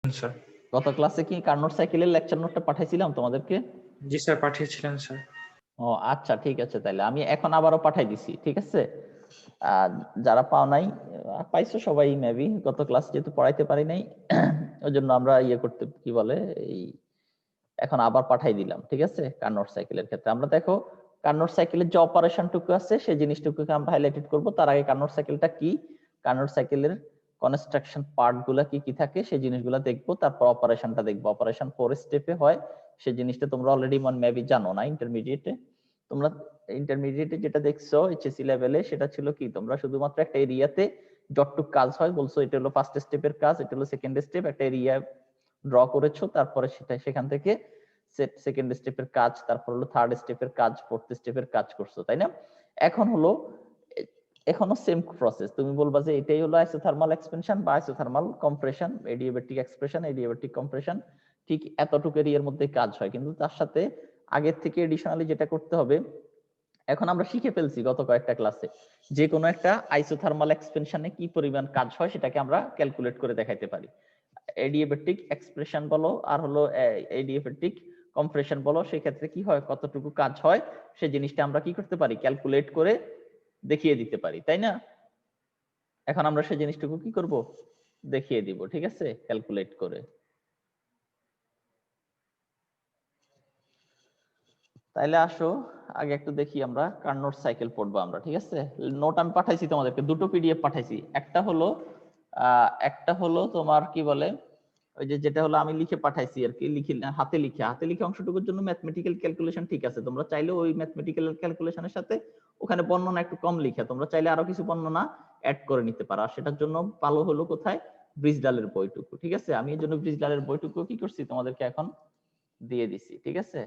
Sir. গত ক্লাসে কি কার্নোট সাইকেলের লেকচার নোটটা পাঠাইছিলাম তোমাদেরকে? জি স্যার, পাঠিয়েছিলেন স্যার। ও আচ্ছা, ঠিক আছে, তাহলে আমি এখন আবারও পাঠাই দিছি, ঠিক আছে। যারা পাও নাই, পাইছো সবাই মেবি, গত ক্লাস যেহেতু পড়াইতে পারি নাই ওই জন্য আমরা করতে কি বলে এই এখন আবার পাঠাই দিলাম, ঠিক আছে। কার্নোট সাইকেলের ক্ষেত্রে আমরা দেখো কার্নোট সাইকেলের যে অপারেশনটুকু আছে সেই জিনিসটুকুকে আমরা হাইলাইটেড করব। তার আগে কার্নোট সাইকেলটা কি, কার্নোট সাইকেলের কনস্ট্রাকশন পার্ট গুলা কি কি থাকে সেই জিনিসগুলো দেখবো, তারপর অপারেশনটা দেখবো। অপারেশন 4 স্টেপে হয়, সেই জিনিসটা তোমরা অলরেডি মেবি জানো না ইন্টারমিডিয়েটে। তোমরা ইন্টারমিডিয়েটে যেটা দেখছো এইচএসসি লেভেলে সেটা ছিল কি, তোমরা শুধুমাত্র একটা এরিয়াতে যতটুক কাজ হয় বলছো এটা হলো ফার্স্ট স্টেপের কাজ, এটা হলো সেকেন্ড স্টেপ, একটা এরিয়া ড্র করেছো, তারপরে সেখান থেকে সেকেন্ড স্টেপের কাজ, তারপর হলো থার্ড স্টেপের কাজ, ফোর্থ স্টেপের কাজ করছো, তাই না? এখন হলো এখনো সেম প্রসেস, তুমি বলবা যে এটাই হলো আইসোথার্মাল এক্সপেনশন বা isothermal compression, adiabatic expression, adiabatic compression, ঠিক এতটুকু এরিয়ার মধ্যে কাজ হয়। কিন্তু তার সাথে আগের থেকে এডিশনালি যেটা করতে হবে, এখন আমরা শিখে ফেলছি গত কয়েকটা ক্লাসে, যে কোনো একটা আইসোথার্মাল এক্সপেনশনে কি পরিমাণ কাজ হয় সেটাকে আমরা ক্যালকুলেট করে দেখাইতে পারি। এডিয়াব্যাটিক এক্সপ্রেশন বলো আর হলো এডিয়াব্যাটিক কম্প্রেশন বলো, সেই ক্ষেত্রে কি হয়, কতটুকু কাজ হয় সেই জিনিসটা আমরা কি করতে পারি, ক্যালকুলেট করে দেখিয়ে দিতে পারি, তাই না? এখন আমরা সেই জিনিসটুকু কি করব, দেখিয়ে দিব, ঠিক আছে, ক্যালকুলেট করে। তাইলে আসো আগে একটু দেখি আমরা কার্নোট সাইকেল পড়বো আমরা, ঠিক আছে। নোট আমি পাঠাইছি তোমাদেরকে, দুটো পিডিএফ পাঠাইছি। একটা হলো তোমার কি বলে ওই যে যেটা হলো আমি লিখে পাঠাইছি আর কি, হাতে লিখে অংশটুকুর জন্য ম্যাথমেটিক্যাল ক্যালকুলেশন ঠিক আছে, তোমরা চাইলে ওই ম্যাথমেটিক্যাল ক্যালকুলেশনের সাথে ওখানে বর্ণনা একটু কম লিখে তোমরা চাইলে আরো কিছু বর্ণনা অ্যাড করে নিতে পারো। আর সেটার জন্য ভালো হলো কোথায়, ব্রিজডালের বইটুকু, ঠিক আছে। আমি এই জন্য ব্রিজডালের বইটুকু কি করছি তোমাদেরকে এখন দিয়ে দিছি, ঠিক আছে।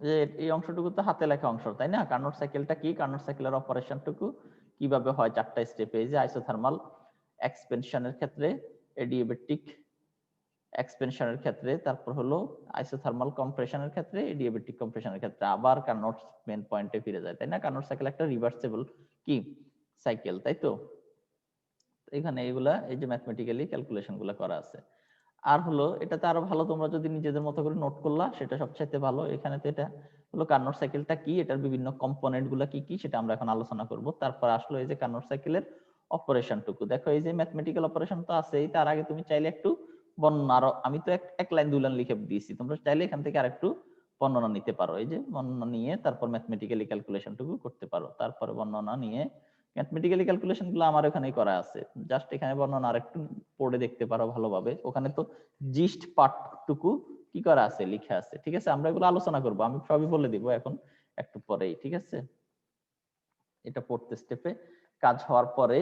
যে এই অংশটুকু তো হাতে লেখা অংশ, তাই না? কার্নোট সাইকেলটা কি, কার্নোট সাইকেলের অপারেশনটুকু কিভাবে হয় চারটা স্টেপে, এই যে আইসোথার্মাল এক্সপেনশনের ক্ষেত্রে, এডিয়াব্যাটিক এক্সপেনশনের ক্ষেত্রে, তারপর হলো আইসোথার্মাল কম্প্রেশনের ক্ষেত্রে, এডিয়াব্যাটিক কম্প্রেশনের ক্ষেত্রে আবার কার্নোট মেন পয়েন্টে ফিরে যায়, তাই না? কার্নোট সাইকেল একটা রিভার্সিবল কি সাইকেল, তাই তো। এখানে এইগুলা এই যে ম্যাথমেটিক্যালি ক্যালকুলেশন গুলা করা আছে। আর হলো এটাতে আরো ভালো, তোমরা যদি নিজেদের মতো করে নোট করলা সেটা সবচাইতে ভালো। এখানে তো এটা হলো কার্নোট সাইকেলটা কি, এটার বিভিন্ন কম্পোনেন্ট গুলা কি কি সেটা আমরা এখন আলোচনা করব। তারপর আসলো এই যে কার্নোট সাইকেলের অপারেশনটুকু দেখো, এই যে ম্যাথমেটিক্যাল অপারেশন তো আছেই, তার আগে তুমি চাইলে একটু বর্ণনা আরো, আমি তো এক লাইন দুই লাইন লিখে দিয়েছি, তোমরা চাইলে এখান থেকে আরেকটু বর্ণনা নিতে পারো। এই যে বর্ণনা নিয়ে তারপর ম্যাথমেটিক্যালি ক্যালকুলেশনটুকু করতে পারো, তারপরে বর্ণনা নিয়ে ম্যাথমেটিক্যালি ক্যালকুলেশন গুলো আমার ওখানেই করা আছে, জাস্ট এখানে বর্ণনা আরেকটু পড়ে দেখতে পারো ভালোভাবে। ওখানে তো জিস্ট পার্টটুকু কি করা আছে, লিখে আছে, ঠিক আছে। আমরা এগুলো আলোচনা করব, আমি সবই বলে দিব এখন একটু পরেই, ঠিক আছে। এটা পড়তে স্টেপে কাজ হওয়ার পরে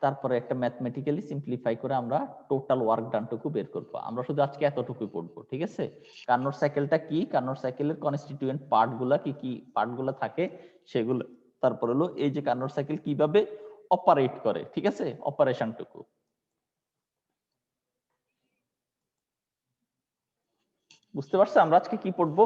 তারপরে একটা ম্যাথমেটিক্যালি সিম্পলিফাই করে আমরা টোটাল ওয়ার্ক ডানটুকু বের করব। আমরা শুধু আজকে এতটুকুই পড়বো, ঠিক আছে। কার্নোট সাইকেলটা কি, কার্নোট সাইকেলের কনস্টিটিউয়েন্ট পার্টগুলা কি কি পার্টগুলো থাকে সেগুলো, তারপর হলো এই যে কার্নোট সাইকেল কিভাবে অপারেট করে, ঠিক আছে, অপারেশনটুকু। বুঝতে পারছো আমরা আজকে কি পড়বো?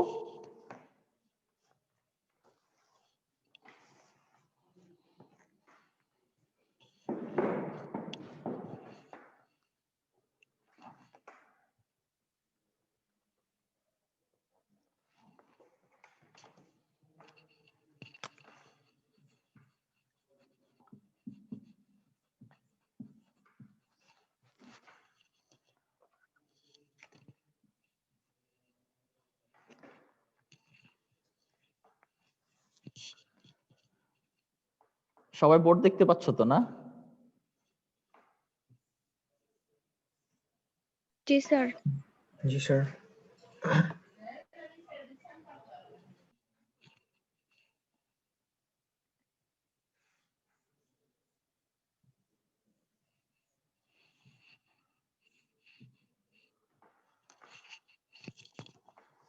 সবাই বোর্ড দেখতে পাচ্ছ তো না? জি স্যার। জি স্যার।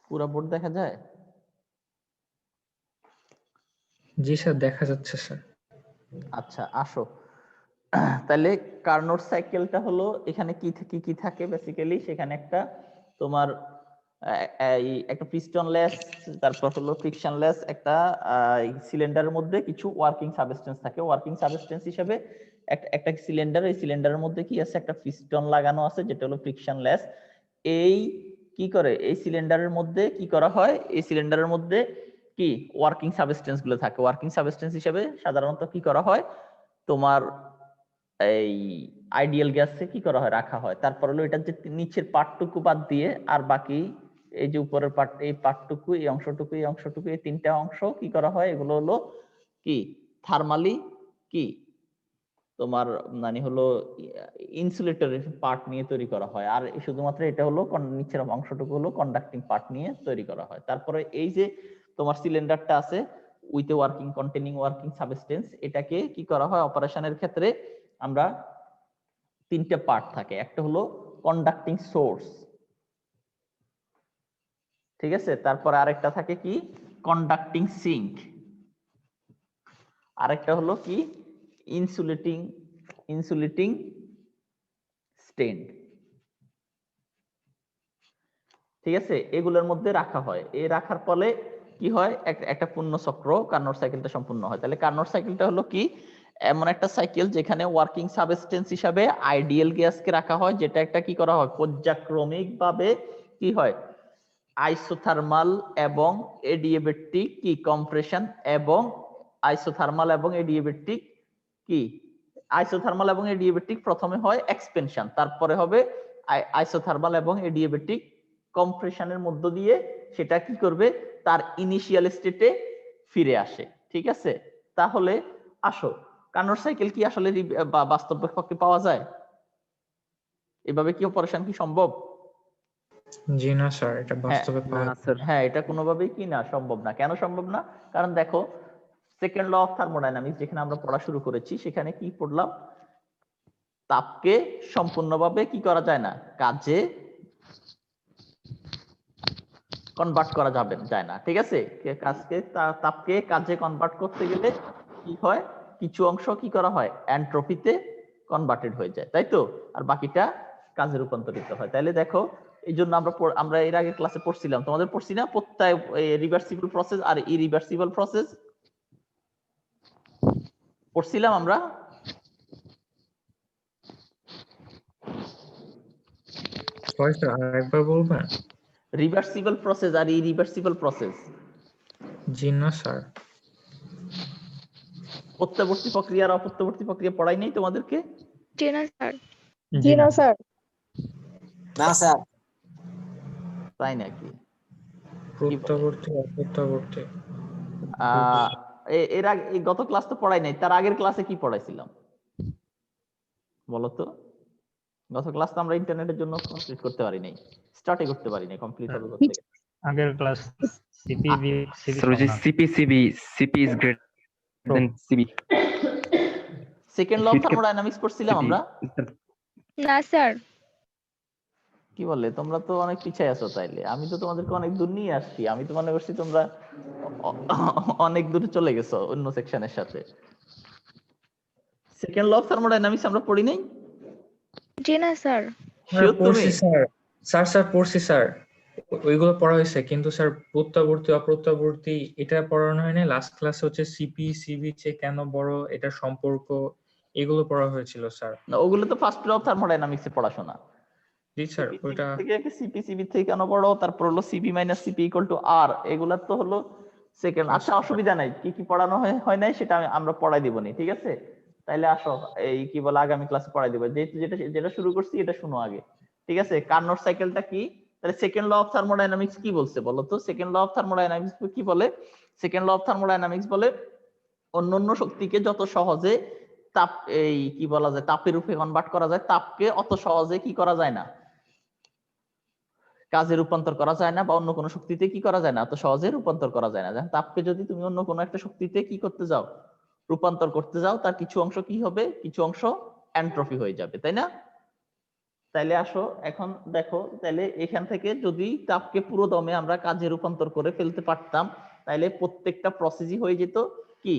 পুরো বোর্ড দেখা যায়? জি স্যার, দেখা যাচ্ছে স্যার। আচ্ছা আসো তাহলে কার্নোট সাইকেলটা হলো এখানে কি কি থাকে বেসিক্যালি, সেখানে একটা তোমার একটা পিস্টনলেস, তারপর হলো ফ্রিকশনলেস একটা সিলিন্ডারের মধ্যে কিছু ওয়ার্কিং সাবস্টেন্স থাকে। ওয়ার্কিং সাবস্টেন্স হিসেবে একটা সিলিন্ডার, এই সিলিন্ডারের মধ্যে কি আছে, একটা পিস্টন লাগানো আছে যেটা হলো ফ্রিকশনলেস। এই কি করে, এই সিলিন্ডারের মধ্যে কি করা হয়, এই সিলিন্ডারের মধ্যে কি ওয়ার্কিং সাবস্টেন্স গুলো থাকে। ওয়ার্কিং সাবস্টেন্স হিসেবে সাধারণত কি করা হয়, তোমার এই আইডিয়াল গ্যাসে কি করা হয়, রাখা হয়। তারপর হলো এটা যে নিচের পার্টটুকু বাদ দিয়ে আর বাকি এই যে উপরের পার্ট, এই পার্টটুকু, এই অংশটুকু, এই অংশটুকু, এই তিনটা অংশ কি করা হয়, এগুলো হলো কি থার্মালি কি তোমার মানে হলো ইনসুলেটরের পার্ট নিয়ে তৈরি করা হয়। আর শুধুমাত্র এটা হলো নিচের অংশটুকু হলো কন্ডাক্টিং পার্ট নিয়ে তৈরি করা হয়। তারপরে এই যে তোমার সিলিন্ডারটা আছে with working containing working substance, এটাকে কি করা হয় অপারেশনের ক্ষেত্রে, আমরা তিনটা পার্ট থাকে। একটা হলো কন্ডাক্টিং সোর্স, ঠিক আছে, তারপরে আরেকটা থাকে কি কন্ডাক্টিং সিঙ্ক, আরেকটা হলো কি ইনসুলেটিং স্টেন্ড, ঠিক আছে। এগুলোর মধ্যে রাখা হয়। এই রাখার ফলে কি হয়, একটা পূর্ণ চক্র কার্নোট সাইকেলটা সম্পূর্ণ হয়। তাহলে কার্নোট সাইকেলটা হলো কি এমন একটা সাইকেল যেখানে ওয়ার্কিং সাবস্টেন্স হিসাবে আইডিয়াল গ্যাসকে রাখা হয়, যেটা একটা কি করা হয় পর্যায়ক্রমিক ভাবে কি হয় আইসোথার্মাল এবং এডিয়াবেটিক কি কম্প্রেশন এবং আইসোথার্মাল এবং এডিয়াবেটিক কি আইসোথার্মাল এবং এডিয়াবেটিক প্রথমে হয় এক্সপেনশন, তারপরে হবে আইসোথার্মাল এবং এডিয়াবেটিক কম্প্রেশনের মধ্য দিয়ে সেটা কি করবে তার ইনিশিয়াল স্টেটে ফিরে আসে, ঠিক আছে। তাহলে আসো, কার্নোট সাইকেল কি আসলে বাস্তব পক্ষে পাওয়া যায়? এভাবে কি অপারেশন কি সম্ভব? জি না স্যার, এটা হ্যাঁ, বাস্তবে পাওয়া হ্যাঁ, এটা কোনোভাবেই কি না সম্ভব না। কেন সম্ভব না? কারণ দেখো সেকেন্ড ল অফ থার্মোডাইনামিক্স যেখানে আমরা পড়া শুরু করেছি সেখানে কি পড়লাম, তাপকে সম্পূর্ণভাবে কি করা যায় না, কাজে কনভার্ট করা যায় না, ঠিক আছে। তাপকে কাজে কনভার্ট করতে গেলে কি হয়, কিছু অংশ কি করা হয় এন্ট্রপিতে কনভার্টেড হয়ে যায়, তাই তো, আর বাকিটা কাজে রূপান্তরিত হয়। তাইলে দেখো এই জন্য আমরা এর আগে ক্লাসে পড়ছিলাম, তোমাদের পড়ছি না প্রত্যয় রিভার্সিবল প্রসেস আর ইরিভার্সিবল প্রসেস পড়ছিলাম আমরা। সরি স্যার, আরেকবার বলবেন? রিভার্সিবল প্রসেস আর ইরিভার্সিবল প্রসেস, জি না স্যার। প্রত্যবর্তী প্রক্রিয়া আর অপ্রত্যবর্তী প্রক্রিয়া পড়াই নাই তোমাদেরকে? জি না স্যার। জি না স্যার। না স্যার। তাই নাকি? প্রত্যাবর্তী অপ্রত্যাবর্তী এর আগে গত ক্লাস তো পড়াই নাই, তার আগের ক্লাসে কি পড়াইছিলাম বলতো? গত ক্লাস তো আমরা ইন্টারনেটের জন্য কমপ্লিট করতে পারি নাই, স্টার্টই করতে পারি নাই, কমপ্লিট হবে করতে গেলে। আগের ক্লাস সিপিবি CP is greater than CV. Second law of thermodynamics পড়ছিলাম আমরা? না স্যার। কি বলে, তোমরা তো অনেক পিছায় আছো। তাইলে আমি তো তোমাদেরকে অনেক দূর নিয়ে আসছি, আমি তো মনে করছি তোমরা অনেক দূরে চলে গেছো অন্য সেকশনের সাথে। সেকেন্ড ল অফ থার্মোডাইনামিক্স আমরা পড়ি নাই? জি না স্যার। Sure তুমি? পড়ছি স্যার। স্যার পড়ছি স্যার, ওইগুলো পড়া হয়েছে, কিন্তু স্যার প্রত্যাবর্তী অপ্রত্যাবর্তী এটা পড়ানো হয়নি। লাস্ট ক্লাসে হচ্ছে সিপি সিবি চেয়ে কেন বড়, এটা সম্পর্ক, এগুলো পড়া হয়েছিল স্যার। না, ওগুলো তো ফার্স্ট ল অফ থার্মোডাইনামিক্স এ পড়াশোনা। জি স্যার, ওইটা সিপি সিবি থেকে কেন বড়, তারপর হলো CP minus CP equal to R, এগুলা তো হলো সেকেন্ড। আচ্ছা, অসুবিধা নাই, কি কি পড়ানো হয় নাই সেটা আমরা পড়াই দিবনি, ঠিক আছে। তাইলে আসো, এই কি বলে আগামী ক্লাসে পড়াই দিব, যেহেতু যেটা শুরু করছি এটা শুনো আগে, ঠিক আছে। কার্নোট সাইকেলটা কি, তাহলে সেকেন্ড ল অফ থার্মোডাইনামিক্স কি বলছে বলো তো? সেকেন্ড ল অফ থার্মোডাইনামিক্স কি বলে? সেকেন্ড ল অফ থার্মোডাইনামিক্স বলে অন্যান্য শক্তিকে যত সহজে তাপ এই কি বলা যায় তাপের রূপে কনভার্ট করা যায়, তাপকে অত সহজে কি করা যায় না, কাজে রূপান্তর করা যায় না, বা অন্য কোনো শক্তিতে কি করা যায় না, এত সহজে রূপান্তর করা যায় না। যেমন তাপকে যদি তুমি অন্য কোনো একটা শক্তিতে কি করতে যাও, রূপান্তর করতে যাও, তার কিছু অংশ কি হবে, কিছু অংশ এন্ট্রপি হয়ে যাবে, তাই না? তাইলে আসো এখন দেখো, তাইলে এখান থেকে যদি তাপকে পুরো দমে আমরা কাজে রূপান্তর করে ফেলতে পারতাম, তাইলে প্রত্যেকটা প্রসেসই হয়ে যেত কি,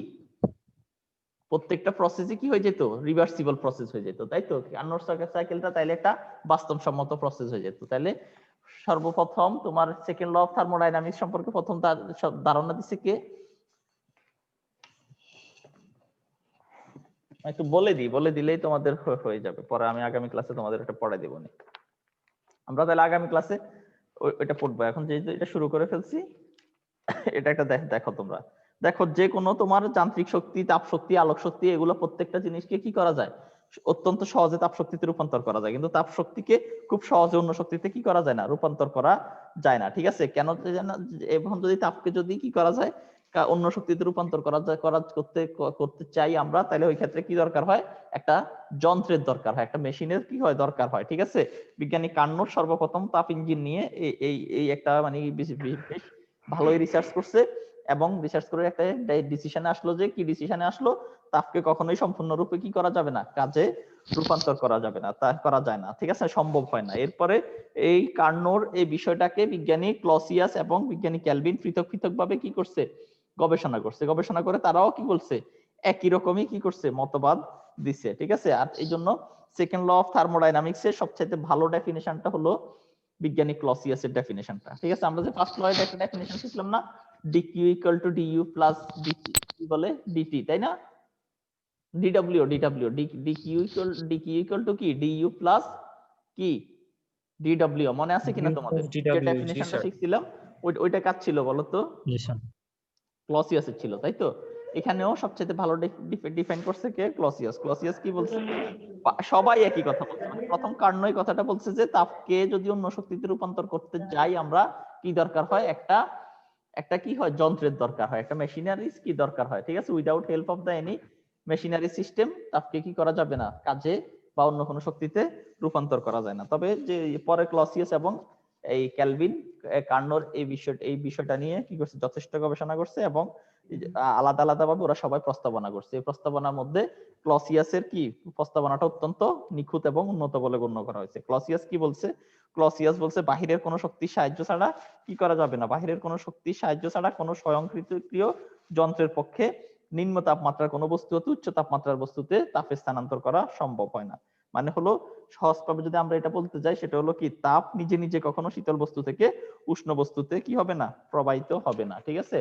প্রত্যেকটা প্রসেসই কি হয়ে যেত, রিভার্সিবল প্রসেস হয়ে যেত, তাই তো। কার্নোট সাইকেলটা তাইলে একটা বাস্তবসম্মত প্রসেস হয়ে যেত। তাইলে সর্বপ্রথম তোমার সেকেন্ড ল অফ থার্মোডাইনামিক্স সম্পর্কে প্রথম তার ধারণা দিছে কে? একটু বলে দিলেই তোমাদের হয়ে যাবে, পরে আমি আগামী ক্লাসে তোমাদের এটা পড়াই দেবো। আমরা তাহলে আগামী ক্লাসে ওইটা পড়বো। এখন যেহেতু এটা শুরু করে ফেলছি, এটা একটা দেখো তোমরা, দেখো যে কোনো তোমার যান্ত্রিক শক্তি, তাপ শক্তি, আলোক শক্তি, এগুলো প্রত্যেকটা জিনিসকে কি করা যায়, অত্যন্ত সহজে তাপ শক্তিতে রূপান্তর করা যায়, কিন্তু তাপ শক্তিকে খুব সহজে অন্য শক্তিতে কি করা যায় না, রূপান্তর করা যায় না। ঠিক আছে, কেন জানা, এখন যদি তাপকে যদি কি করা যায়, অন্য শক্তিতে রূপান্তর করা যায়, করতে চাই আমরা, তাহলে ওই ক্ষেত্রে কি দরকার হয়, একটা যন্ত্রের দরকার হয়, একটা মেশিনের কি হয়, দরকার হয়। ঠিক আছে, বিজ্ঞানী কার্নোট সর্বপ্রথম তাপ ইঞ্জিন নিয়ে এই একটা মানে বেশ ভালোই রিসার্চ করছে, এবং রিসার্চ করে একটা ডিসিশনে আসলো, যে কি ডিসিশনে আসলো, তাপকে কখনোই সম্পূর্ণরূপে কি করা যাবে না, কাজে রূপান্তর করা যাবে না, তা করা যায় না। ঠিক আছে, সম্ভব হয় না। এরপরে এই কার্নোর এই বিষয়টাকে বিজ্ঞানী ক্লসিয়াস এবং বিজ্ঞানী ক্যালভিন পৃথক পৃথক ভাবে কি করছে, গবেষণা করে তারাও কি বলছে, একই রকমই কি করছে, মতবাদ দিছে। ঠিক আছে, আর এই জন্য সেকেন্ড ল অফ থার্মোডাইনামিক্স এর সবচেয়ে ভালো ডেফিনেশনটা হলো বিজ্ঞানী ক্লসিয়াসের ডেফিনেশনটা। ঠিক আছে, আমরা যে ফার্স্ট ল এর একটা ডেফিনেশন শিখলাম না, DQ equal to DU plus DT, কি বলে, ডিটি, তাই না, ডিডব্লিউ ডিকিউ ইকুয়াল টু কি, ডিইউ প্লাস কি, ডিডব্লিউ, মনে আছে কিনা তোমাদের, যে DW, জি ডেফিনেশনটা স্যার। শিখছিলাম, ওইটা কাজ ছিল বলো তো, জি স্যার। ক্লসিয়াসের ছিল, তাই তো। এখানেও সবচেয়ে ভালো ডিফাইন করছে কে, ক্লসিয়াস কি বলছে, সবাই একই কথা বলছে, মানে প্রথম কার্নই কথাটা বলছে যে তাপকে যদি অন্য শক্তিতে রূপান্তর করতে যাই আমরা, কি দরকার হয়, একটা কি হয়, যন্ত্রের দরকার হয়, একটা মেশিনারিজ কি দরকার হয়। ঠিক আছে, without help of the any machinery system তাপকে কি করা যাবে না, কাজে বা অন্য কোনো শক্তিতে রূপান্তর করা যায় না। তবে যে পরে ক্লসিয়াস এবং এই ক্যালভিন কার্নোর এই বিষয়টা নিয়ে কি করছে, যথেষ্ট গবেষণা করছে, এবং আলাদা আলাদা ভাবে ওরা সবাই প্রস্তাবনা করছে। এই প্রস্তাবনার মধ্যে ক্লসিয়াসের কি প্রস্তাবনাটা অত্যন্ত নিখুঁত এবং উন্নত বলে গণ্য করা হয়েছে। ক্লসিয়াস কি বলছে, ক্লসিয়াস বলছে বাহিরের কোনো শক্তির সাহায্য ছাড়া কি করা যাবে না, বাহিরের কোনো শক্তির সাহায্য ছাড়া কোনো স্বয়ংক্রিয় যন্ত্রের পক্ষে নিম্ন তাপমাত্রার কোনো বস্তু হতে উচ্চ তাপমাত্রার বস্তুতে তাপের স্থানান্তর করা সম্ভব হয় না। মানে হলো সহজভাবে যদি আমরা এটা বলতে যাই, সেটা হলো কি, তাপ নিজে নিজে কখনো শীতল বস্তু থেকে উষ্ণ বস্তুতে কি হবে না, প্রবাহিত হবে না। ঠিক আছে,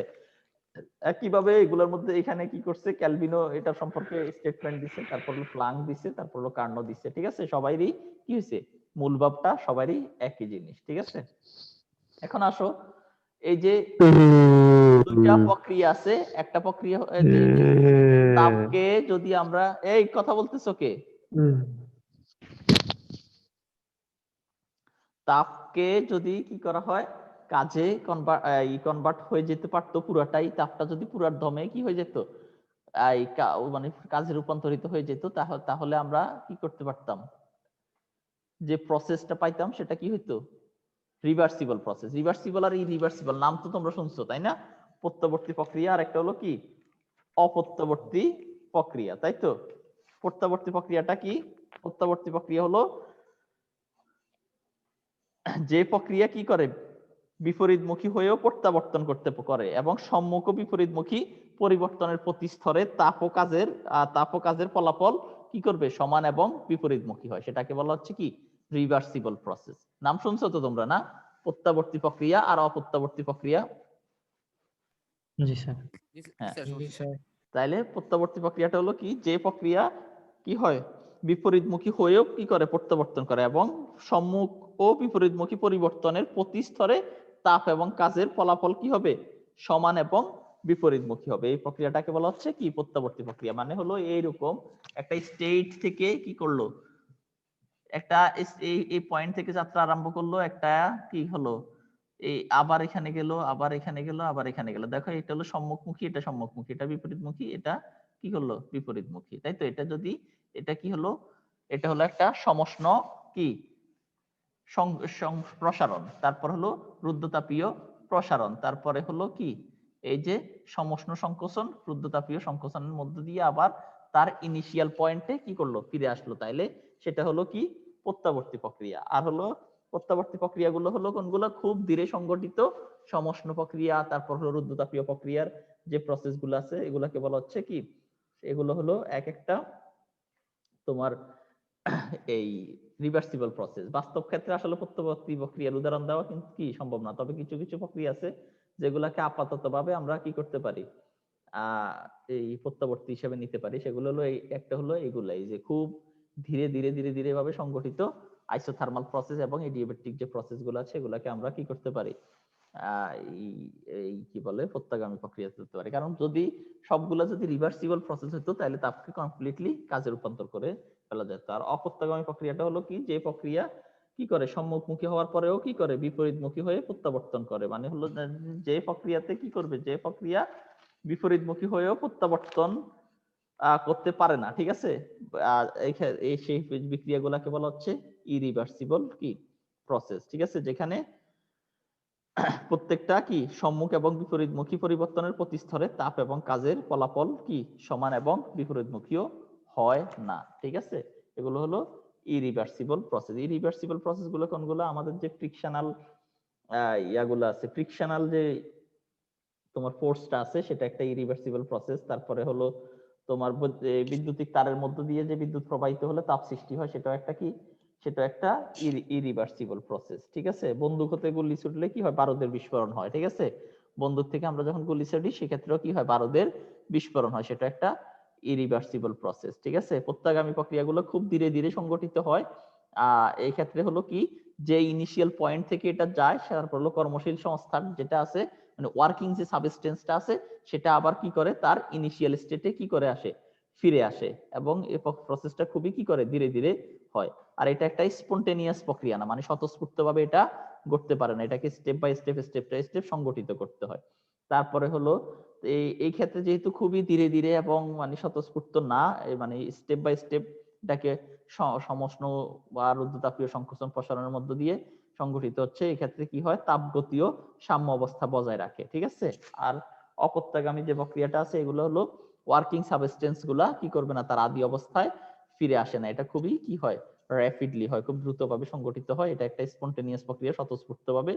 একইভাবে এগুলোর মধ্যে এখানে কি করছে, ক্যালভিনও এটা সম্পর্কে স্টেটমেন্ট দিচ্ছে, তারপর হলো প্লাঙ্ক দিচ্ছে, তারপর হলো কার্নো দিচ্ছে। ঠিক আছে, সবারই কি হয়েছে, মূল ভাবটা সবারই একই জিনিস। ঠিক আছে, এখন আসো, এই যে দুইটা প্রক্রিয়া আছে, একটা প্রক্রিয়া তাপকে যদি আমরা, এই কথা বলতেছো কে, তাপকে যদি কি করা হয়, কাজে কনভার্ট হয়ে যেতে পারতো পুরাটাই, তাপটা যদি পুরার দমে কি হয়ে যেত, মানে কাজে রূপান্তরিত হয়ে যেত, তাহলে আমরা কি করতে পারতাম, যে প্রসেসটা পাইতাম সেটা কি হইতো, রিভার্সিবল প্রসেস। রিভার্সিবল আর ইরিভার্সিবল নাম তো তোমরা শুনছো, তাই না, প্রত্যাবর্তী প্রক্রিয়া আর একটা হলো কি, অপ্রত্যাবর্তী প্রক্রিয়া, তাই তো। প্রত্যাবর্তী প্রক্রিয়াটা কি, প্রত্যাবর্তী প্রক্রিয়া হলো যে প্রক্রিয়া কি করে, বিপরীতমুখী হয়েও প্রত্যাবর্তন করতে করে, এবং সম্মুখ ও বিপরীতমুখী পরিবর্তনের প্রতি স্তরে তাপ ও কাজের ফলাফল কি করবে, সমান এবং বিপরীতমুখী হয়, সেটাকে বলা হচ্ছে কি, রিভার্সিবল প্রসেস। নাম শুনছো তো তোমরা না, প্রত্যাবর্তী প্রক্রিয়া আর অপ্রত্যাবর্তী প্রক্রিয়া। জি স্যার। হ্যাঁ, জি স্যার। তাইলে প্রত্যাবর্তী প্রক্রিয়াটা হলো কি, যে প্রক্রিয়া কি হয়, বিপরীতমুখী হয়েও কি করে, প্রত্যাবর্তন করে, এবং সম্মুখ ও বিপরীতমুখী পরিবর্তনের প্রতি স্তরে তাপ এবং কাজের ফলাফল কি হবে, সমান এবং বিপরীতমুখী হবে। এই প্রক্রিয়াটাকে বলা হচ্ছে কি, প্রত্যাবর্তী প্রক্রিয়া। মানে হলো এইরকম, একটা স্টেট থেকে কি করলো, একটা এই পয়েন্ট থেকে যাত্রা আরম্ভ করলো, একটা কি হলো, এই আবার এখানে গেল, আবার এখানে গেল, আবার এখানে গেল। দেখো, এটা হলো সম্মুখমুখী, এটা সম্মুখমুখী, এটা বিপরীতমুখী, এটা কি হলো, বিপরীতমুখী, তাই তো। এটা যদি, এটা কি হলো, এটা হলো একটা সমষ্ণ কি, প্রসারণ, তারপর হলো রুদ্ধতাপীয় প্রসারণ, তারপরে হলো কি, এই যে সমষ্ণ সংকোচন, রুদ্ধতাপীয় সংকোচনের মধ্য দিয়ে আবার তার ইনিশিয়াল পয়েন্টে কি করলো, ফিরে আসলো। তাইলে সেটা হলো কি, প্রত্যাবর্তী প্রক্রিয়া। আর হলো প্রত্যাবর্তী প্রক্রিয়াগুলো হলো কোনগুলো, খুব ধীরে সংগঠিত সমষ্ণ প্রক্রিয়া, তারপর হলো রুদ্ধতাপীয় প্রক্রিয়ার যে প্রসেস গুলো আছে, এগুলাকে বলা হচ্ছে কি, এগুলো হলো এক একটা তোমার এই রিভার্সিবল প্রসেস। বাস্তব ক্ষেত্রে আসলে প্রত্যাবর্তী প্রক্রিয়ার উদাহরণ দেওয়া কিন্তু কি সম্ভব না, তবে কিছু কিছু প্রক্রিয়া আছে যেগুলাকে আপাতত ভাবে আমরা কি করতে পারি, আহ এই প্রত্যাবর্তী হিসেবে নিতে পারি, সেগুলো হলো এই একটা হলো এগুলাই যে খুব ধীরে ধীরে ধীরে ধীরে ভাবে সংগঠিত আইসোথার্মাল প্রসেস এবং এডিয়াবেটিক যে প্রসেস গুলো আছে এগুলাকে আমরা কি করতে পারি, এই এই কি বলে প্রত্যাগামী প্রক্রিয়া করতে পারি। কারণ যদি সবগুলা যদি রিভার্সিবল প্রসেস হতো তাহলে তাপকে কমপ্লিটলি কাজে রূপান্তর করে ফেলা যেত। আর অপ্রত্যাগামী প্রক্রিয়াটা হলো কি, যে প্রক্রিয়া কি করে সম্মুখমুখী হওয়ার পরেও কি করে বিপরীতমুখী হয়ে প্রত্যাবর্তন করে, মানে হলো যে প্রক্রিয়াতে কি করবে, যে প্রক্রিয়া বিপরীতমুখী হয়েও প্রত্যাবর্তন করতে পারে না, ঠিক আছে, এই সেই বিক্রিয়াগুলোকে বলা হচ্ছে ইরিভার্সিবল কি প্রসেস, ঠিক আছে, যেখানে প্রত্যেকটা কি সম্মুখ এবং বিপরীতমুখী পরিবর্তনের প্রতি স্তরে তাপ এবং কাজের ফলাফল কি সমান এবং বিপরীতমুখীও হয় না, ঠিক আছে। এগুলো হলো ইরিভার্সিবল প্রসেস। ইরিভার্সিবল প্রসেস গুলো কোনগুলো, আমাদের যে ফ্রিকশনাল ইয়াগুলো আছে, ফ্রিকশনাল যে তোমার ফোর্সটা আছে সেটা একটা ইরিভার্সিবল প্রসেস। তারপরে হলো তোমার বৈদ্যুতিক তারের মধ্য দিয়ে যে বিদ্যুৎ প্রবাহিত হলে তাপ সৃষ্টি হয়, সেটা একটা কি, সেটা একটা ইরিভার্সিবল প্রসেস, ঠিক আছে। বন্দুক হতে গুলি ছুটলে কি হয়, বারুদের বিস্ফোরণ হয়, ঠিক আছে। বন্দুক থেকে আমরা যখন গুলি ছুটি সেক্ষেত্রেও কি হয়, বারুদের বিস্ফোরণ হয়, সেটা একটা ইরিভার্সিবল প্রসেস, ঠিক আছে। প্রত্যাগামী প্রক্রিয়াগুলো খুব ধীরে ধীরে সংগঠিত হয়। এই ক্ষেত্রে হলো কি, যে ইনিশিয়াল পয়েন্ট থেকে এটা যায়, তারপর হলো কর্মশীল সংস্থান যেটা আছে, মানে ওয়ার্কিং যে সাবস্টেন্সটা আছে সেটা আবার কি করে তার ইনিশিয়াল স্টেটে কি করে আসে, ফিরে আসে, এবং এই প্রসেসটা খুবই কি করে ধীরে ধীরে হয়। আর এটা একটা স্পন্টেনিয়াস প্রক্রিয়া না, মানে স্বতঃস্ফূর্ত ভাবে এটা ঘটতে পারে না, এটাকে স্টেপ বাই স্টেপ সংগঠিত করতে হয়। তারপরে হলো এই ক্ষেত্রে যেহেতু খুবই ধীরে ধীরে এবং মানে স্বতঃস্ফূর্ত না, মানে স্টেপ বাই স্টেপ এটাকে সমষ্ণ বা রুদ্ধতাপীয় সংকোচন প্রসারণের মধ্য দিয়ে সংগঠিত হচ্ছে, এক্ষেত্রে কি হয়, তাপগতীয় সাম্য অবস্থা বজায় রাখে, ঠিক আছে। আর অপত্যাগামী যে প্রক্রিয়াটা আছে এগুলো হলো ওয়ার্কিং সাবস্টেন্স গুলা কি করবে না, তার আদি অবস্থায় ফিরে আসে না, এটা খুবই কি হয়, র্যাপিডলি হয়, খুব দ্রুতভাবে সংগঠিত হয়, এটা একটা স্পন্টেনিয়াস প্রক্রিয়া, স্বতঃস্ফূর্তভাবে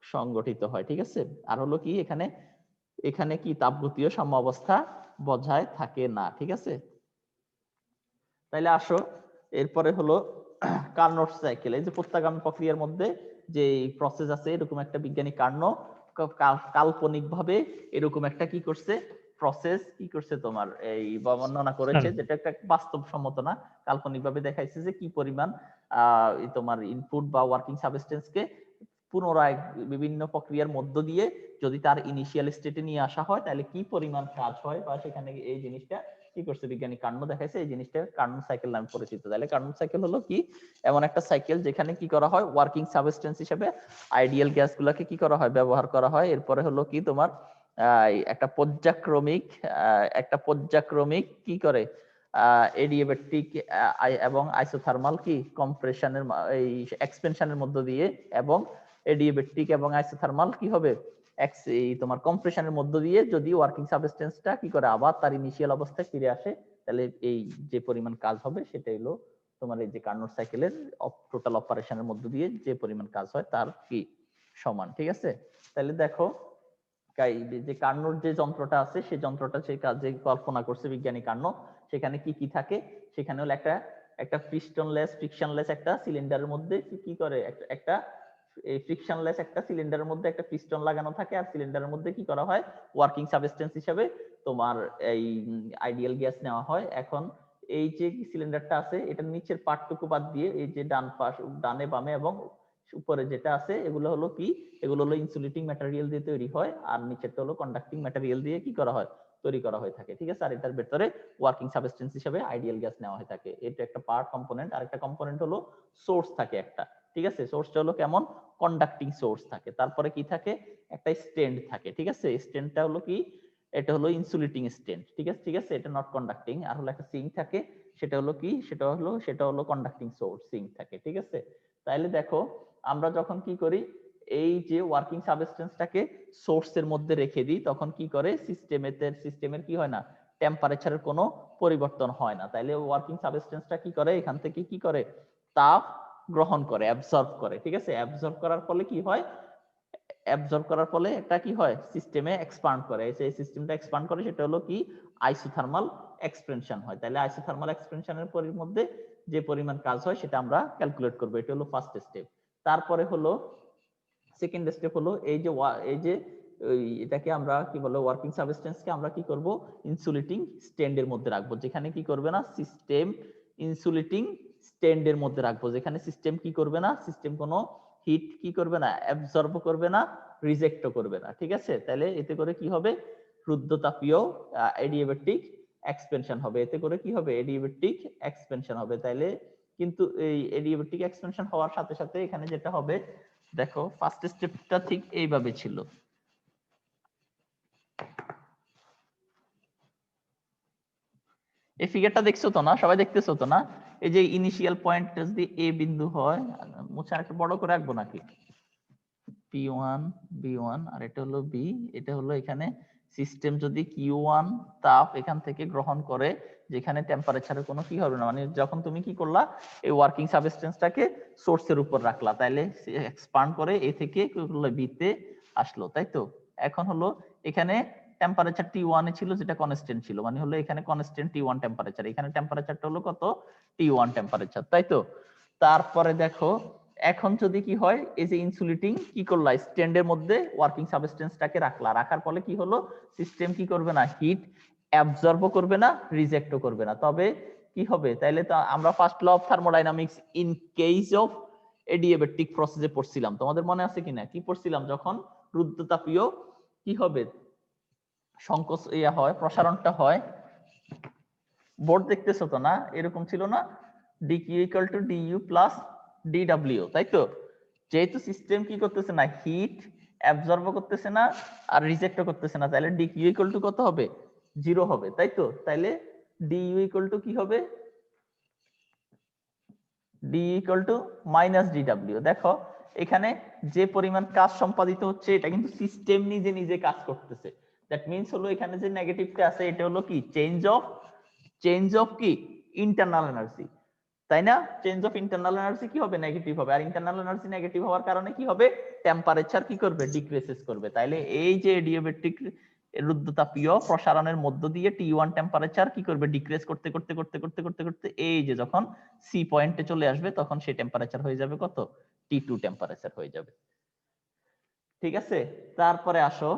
সংগঠিত হয়, ঠিক আছে। আর হলো কি, এখানে এখানে কি তাপগতীয় সাম্য অবস্থা বজায় থাকে না, ঠিক আছে। তাইলে আসো এরপরে হলো কার্নোট সাইকেল। এই যে প্রত্যাগামী প্রক্রিয়ার মধ্যে যে প্রসেস আছে, এরকম একটা বিজ্ঞানী কার্নো কাল্পনিক ভাবে এরকম একটা কি করছে, প্রসেস কি করছে তোমার এই বর্ণনা করেছে, যেটা একটা বাস্তবসম্মত না, কাল্পনিক ভাবে দেখাইছে যে কি পরিমাণ তোমার ইনপুট বা ওয়ার্কিং সাবস্টেন্স কে পুনরায় বিভিন্ন প্রক্রিয়ার মধ্য দিয়ে যদি তার ইনিশিয়াল স্টেটে নিয়ে আসা হয় তাহলে কি পরিমাণ কাজ হয়, বা সেখানে এই জিনিসটা কি করছে বিজ্ঞানী কার্নো দেখাইছে, এই জিনিসটা কার্নো সাইকেল নামে পরিচিত। তাহলে কার্নো সাইকেল হলো কি, এমন একটা সাইকেল যেখানে কি করা হয়, ওয়ার্কিং সাবস্টেন্স হিসেবে আইডিয়াল গ্যাসগুলোকে কি করা হয়, ব্যবহার করা হয়। এরপরে হলো কি তোমার একটা পর্যায়ক্রমিক কি করে এডিয়াবেটিক এবং আইসোথার্মাল কি কম্প্রেশনের এই এক্সপেনশনের মধ্য দিয়ে, এবং এডিয়াবেটিক এবং আইসোথার্মাল কি হবে এই তোমার কম্প্রেশনের মধ্য দিয়ে যদি ওয়ার্কিং সাবস্টেন্সটা কি করে আবার তার ইনিশিয়াল অবস্থায় ফিরে আসে, তাহলে এই যে পরিমাণ কাজ হবে সেটা হলো তোমার এই যে কার্নোট সাইকেলের টোটাল অপারেশনের মধ্য দিয়ে যে পরিমাণ কাজ হয় তার কি সমান, ঠিক আছে। তাহলে দেখো যে কার্নোর যে যন্ত্রটা আছে সেই যন্ত্রটা সেই কাজে কল্পনা করছে বিজ্ঞানী কার্নো, সেখানে কি কি থাকে, সেখানে হলো একটা ফ্রিকশনলেস একটা সিলিন্ডারের মধ্যে কি করে একটা এই ফ্রিকশনলেস একটা সিলিন্ডারের মধ্যে একটা পিস্টন লাগানো থাকে, আর সিলিন্ডারের মধ্যে কি করা হয়, ওয়ার্কিং সাবস্টেন্স হিসেবে তোমার এই আইডিয়াল গ্যাস নেওয়া হয়। এখন এই যে সিলিন্ডারটা আছে এটার নিচের পার্টটুকু বাদ দিয়ে এই যে ডানে বামে এবং উপরে যেটা আছে এগুলো হলো কি, এগুলো হলো ইনসুলেটিং ম্যাটেরিয়াল দিয়ে তৈরি হয়, আর নিচেরটা হলো কন্ডাক্টিং ম্যাটেরিয়াল দিয়ে কি করা হয়, তৈরি করা হয়ে থাকে, ঠিক আছে। আর এটার ভেতরে ওয়ার্কিং সাবস্টেন্স হিসেবে আইডিয়াল গ্যাস নেওয়া হয়ে থাকে, এটা একটা পার্ট কম্পোনেন্ট। আর একটা কম্পোনেন্ট হলো সোর্স থাকে একটা, ঠিক আছে। সোর্সটা হলো কেমন, কন্ডাক্টিং সোর্স থাকে। তারপরে কি থাকে, একটা স্ট্যান্ড থাকে, ঠিক আছে। স্ট্যান্ডটা হলো কি, এটা হলো ইনসুলেটিং স্ট্যান্ড, ঠিক আছে, ঠিক আছে, এটা নট কন্ডাক্টিং। আর হলো একটা সিঙ্ক থাকে, সেটা হলো কি, সেটা হলো কন্ডাক্টিং সোর্স, সিঙ্ক থাকে, ঠিক আছে। তাইলে দেখো আমরা যখন কি করি, এই যে ওয়ার্কিং সাবস্টেন্সটাকে সোর্সের মধ্যে রেখে দিই, তখন কি করে সিস্টেমের কি হয় না, টেম্পারেচারের কোনো পরিবর্তন হয় না। তাইলে ওয়ার্কিং সাবস্টেন্সটা কি করে, এখান থেকে কি করে, তাপ গ্রহণ করে, অ্যাবজর্ব করে, ঠিক আছে। অ্যাবজর্ব করার ফলে কি হয়, অ্যাবজর্ব করার ফলে একটা কি হয়, সিস্টেমে এক্সপান্ড করে, সেই সিস্টেমটা এক্সপান্ড করে, সেটা হলো কি আইসোথার্মাল এক্সপেনশন হয়। তাহলে আইসোথার্মাল এক্সপেনশনের মধ্যে যে পরিমাণ কাজ হয় সেটা আমরা ক্যালকুলেট করব, এটা হলো ফার্স্ট স্টেপ। তারপরে হলো সেকেন্ড স্টেপ হলো এই যে এটাকে আমরা কি বলে ওয়ার্কিং সাবস্টেন্সকে আমরা কি করব ইনসুলেটিং স্ট্যান্ডের মধ্যে রাখবো, যেখানে কি করবে না সিস্টেম ইনসুলেটিং স্ট্যান্ডের মধ্যে রাখবো, যেখানে সিস্টেম কি করবে না, সিস্টেম কোনো হিট কি করবে না, অ্যাবজর্ব করবে না, রিজেক্টও করবে না। ঠিক আছে, তাহলে এতে করে কি হবে, রুদ্ধতাপীয় এডিয়াবেটিক এক্সপেনশন হবে। এতে করে কি হবে, এডিয়াবেটিক এক্সপেনশন হবে। তাইলে কিন্তু এই এডিয়াবেটিক এক্সপেনশন হওয়ার সাথে সাথে এখানে যেটা হবে, দেখো ফার্স্ট স্টেপটা ঠিক এইভাবে ছিল। এই ফিগারটা দেখছো তো না, সবাই দেখতেছো তো না? এই যে ইনিশিয়াল পয়েন্ট যদি এ বিন্দু হয়, মুছে আরেকটু বড় করে রাখবো নাকি, P1 B1 আর এটা হলো B, এটা হলো এখানে সিস্টেম যদি Q1 তাপ এখান থেকে গ্রহণ করে, যেখানে টেম্পারেচারের কোনো কি হবে না, মানে যখন তুমি কি করলা এই ওয়ার্কিং সাবস্টেন্সটাকে সোর্সের উপর রাখলা, তাইলে এক্সপান্ড করে এ থেকে কি করলো বি তে আসলো, তাই তো? এখন হলো এখানে টেম্পারেচার T1 এ ছিল, যেটা কনস্ট্যান্ট ছিল, মানে হলো এখানে কনস্ট্যান্ট T1 টেম্পারেচার, এখানে টেম্পারেচারটা হলো কত T1 টেম্পারেচার, তাই তো? তারপরে দেখো এখন যদি কি হয়, এই যে ইনসুলেটিং কি করলা স্ট্যান্ডের মধ্যে ওয়ার্কিং সাবস্টেন্সটাকে রাখলা, রাখার ফলে কি হলো সিস্টেম কি করবে না, হিট অ্যাবজর্বও করবে না, রিজেক্টও করবে না। তবে কি হবে, তাইলে তো আমরা first law of thermodynamics in case of adiabatic প্রসেসে পড়ছিলাম, তোমাদের মনে আছে কিনা? কি পড়ছিলাম, যখন রুদ্ধতাপীয় কি হবে সংকোচ হয়, প্রসারণটা হয়, বোর্ড দেখতেছো তো না, এরকম ছিল না, dq equal to du plus dw, তাই তো? যেহেতু সিস্টেম কি করতেছে না, হিট অ্যাবজর্ব করতেছে না আর রিজেক্টও করতেছে না, তাহলে dq equal to কত হবে, 0 হবে, তাই তো? তাইলে du equal to কি হবে, du equal to minus dw। দেখো এখানে যে পরিমাণ কাজ সম্পাদিত হচ্ছে, এটা কিন্তু সিস্টেম নিজে নিজে কাজ করতেছে। দ্যাট মিন্স হলো এখানে যে নেগেটিভটা আছে, এটা হলো কি চেঞ্জ অফ কি ইন্টারনাল এনার্জি, তাই না? চেঞ্জ অফ ইন্টারনাল এনার্জি কি হবে, নেগেটিভ হবে, আর ইন্টারনাল এনার্জি নেগেটিভ হওয়ার কারণে কি হবে, টেম্পারেচার কি করবে, ডিক্রিসেস করবে। তাইলে এই যে এডিয়াবেটিক রুদ্ধতাপীয় প্রসারণের মধ্য দিয়ে T1 টেম্পারেচার কি করবে, ডিক্রিস করতে করতে করতে করতে করতে করতে এই যে যখন সি পয়েন্টে চলে আসবে, তখন সেই টেম্পারেচার হয়ে যাবে কত, T2 টেম্পারেচার হয়ে যাবে। ঠিক আছে, তারপরে আসো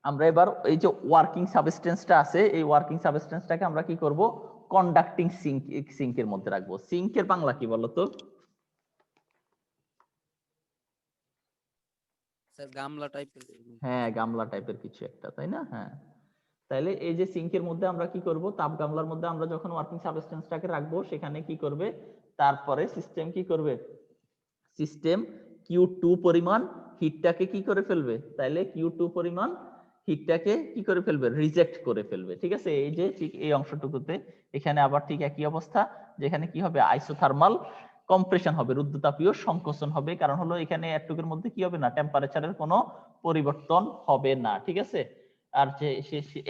আমরা এবার এই যে ওয়ার্কিং সাবস্টেন্সটা আছে, এই ওয়ার্কিং সাবস্টেন্সটাকে আমরা কি করব, কন্ডাক্টিং সিঙ্কের মধ্যে রাখবো। সিঙ্কের বাংলা কি বলতো? স্যার গামলা টাইপের। হ্যাঁ, গামলা টাইপের কিছু একটা, তাই না? হ্যাঁ, তাহলে এই যে সিঙ্কের মধ্যে আমরা কি করব, তাপ গামলার মধ্যে আমরা যখন ওয়ার্কিং সাবস্টেন্সটাকে রাখবো, সেখানে কি করবে, তারপরে সিস্টেম কি করবে, সিস্টেম Q2 পরিমাণ হিটটাকে কি করে ফেলবে, তাহলে Q2 পরিমাণ হিটটাকে কি করে ফেলবে, রিজেক্ট করে ফেলবে। ঠিক আছে, এই যে ঠিক এই অংশটুকুতে এখানে আবার ঠিক একই অবস্থা, যেখানে কি হবে, আইসোথার্মাল কম্প্রেশন হবে, রুদ্ধতাপীয় সংকোচন হবে। কারণ হলো এখানে এটুকুর মধ্যে কি হবে না, টেম্পারেচারের কোনো পরিবর্তন হবে না। ঠিক আছে, আর যে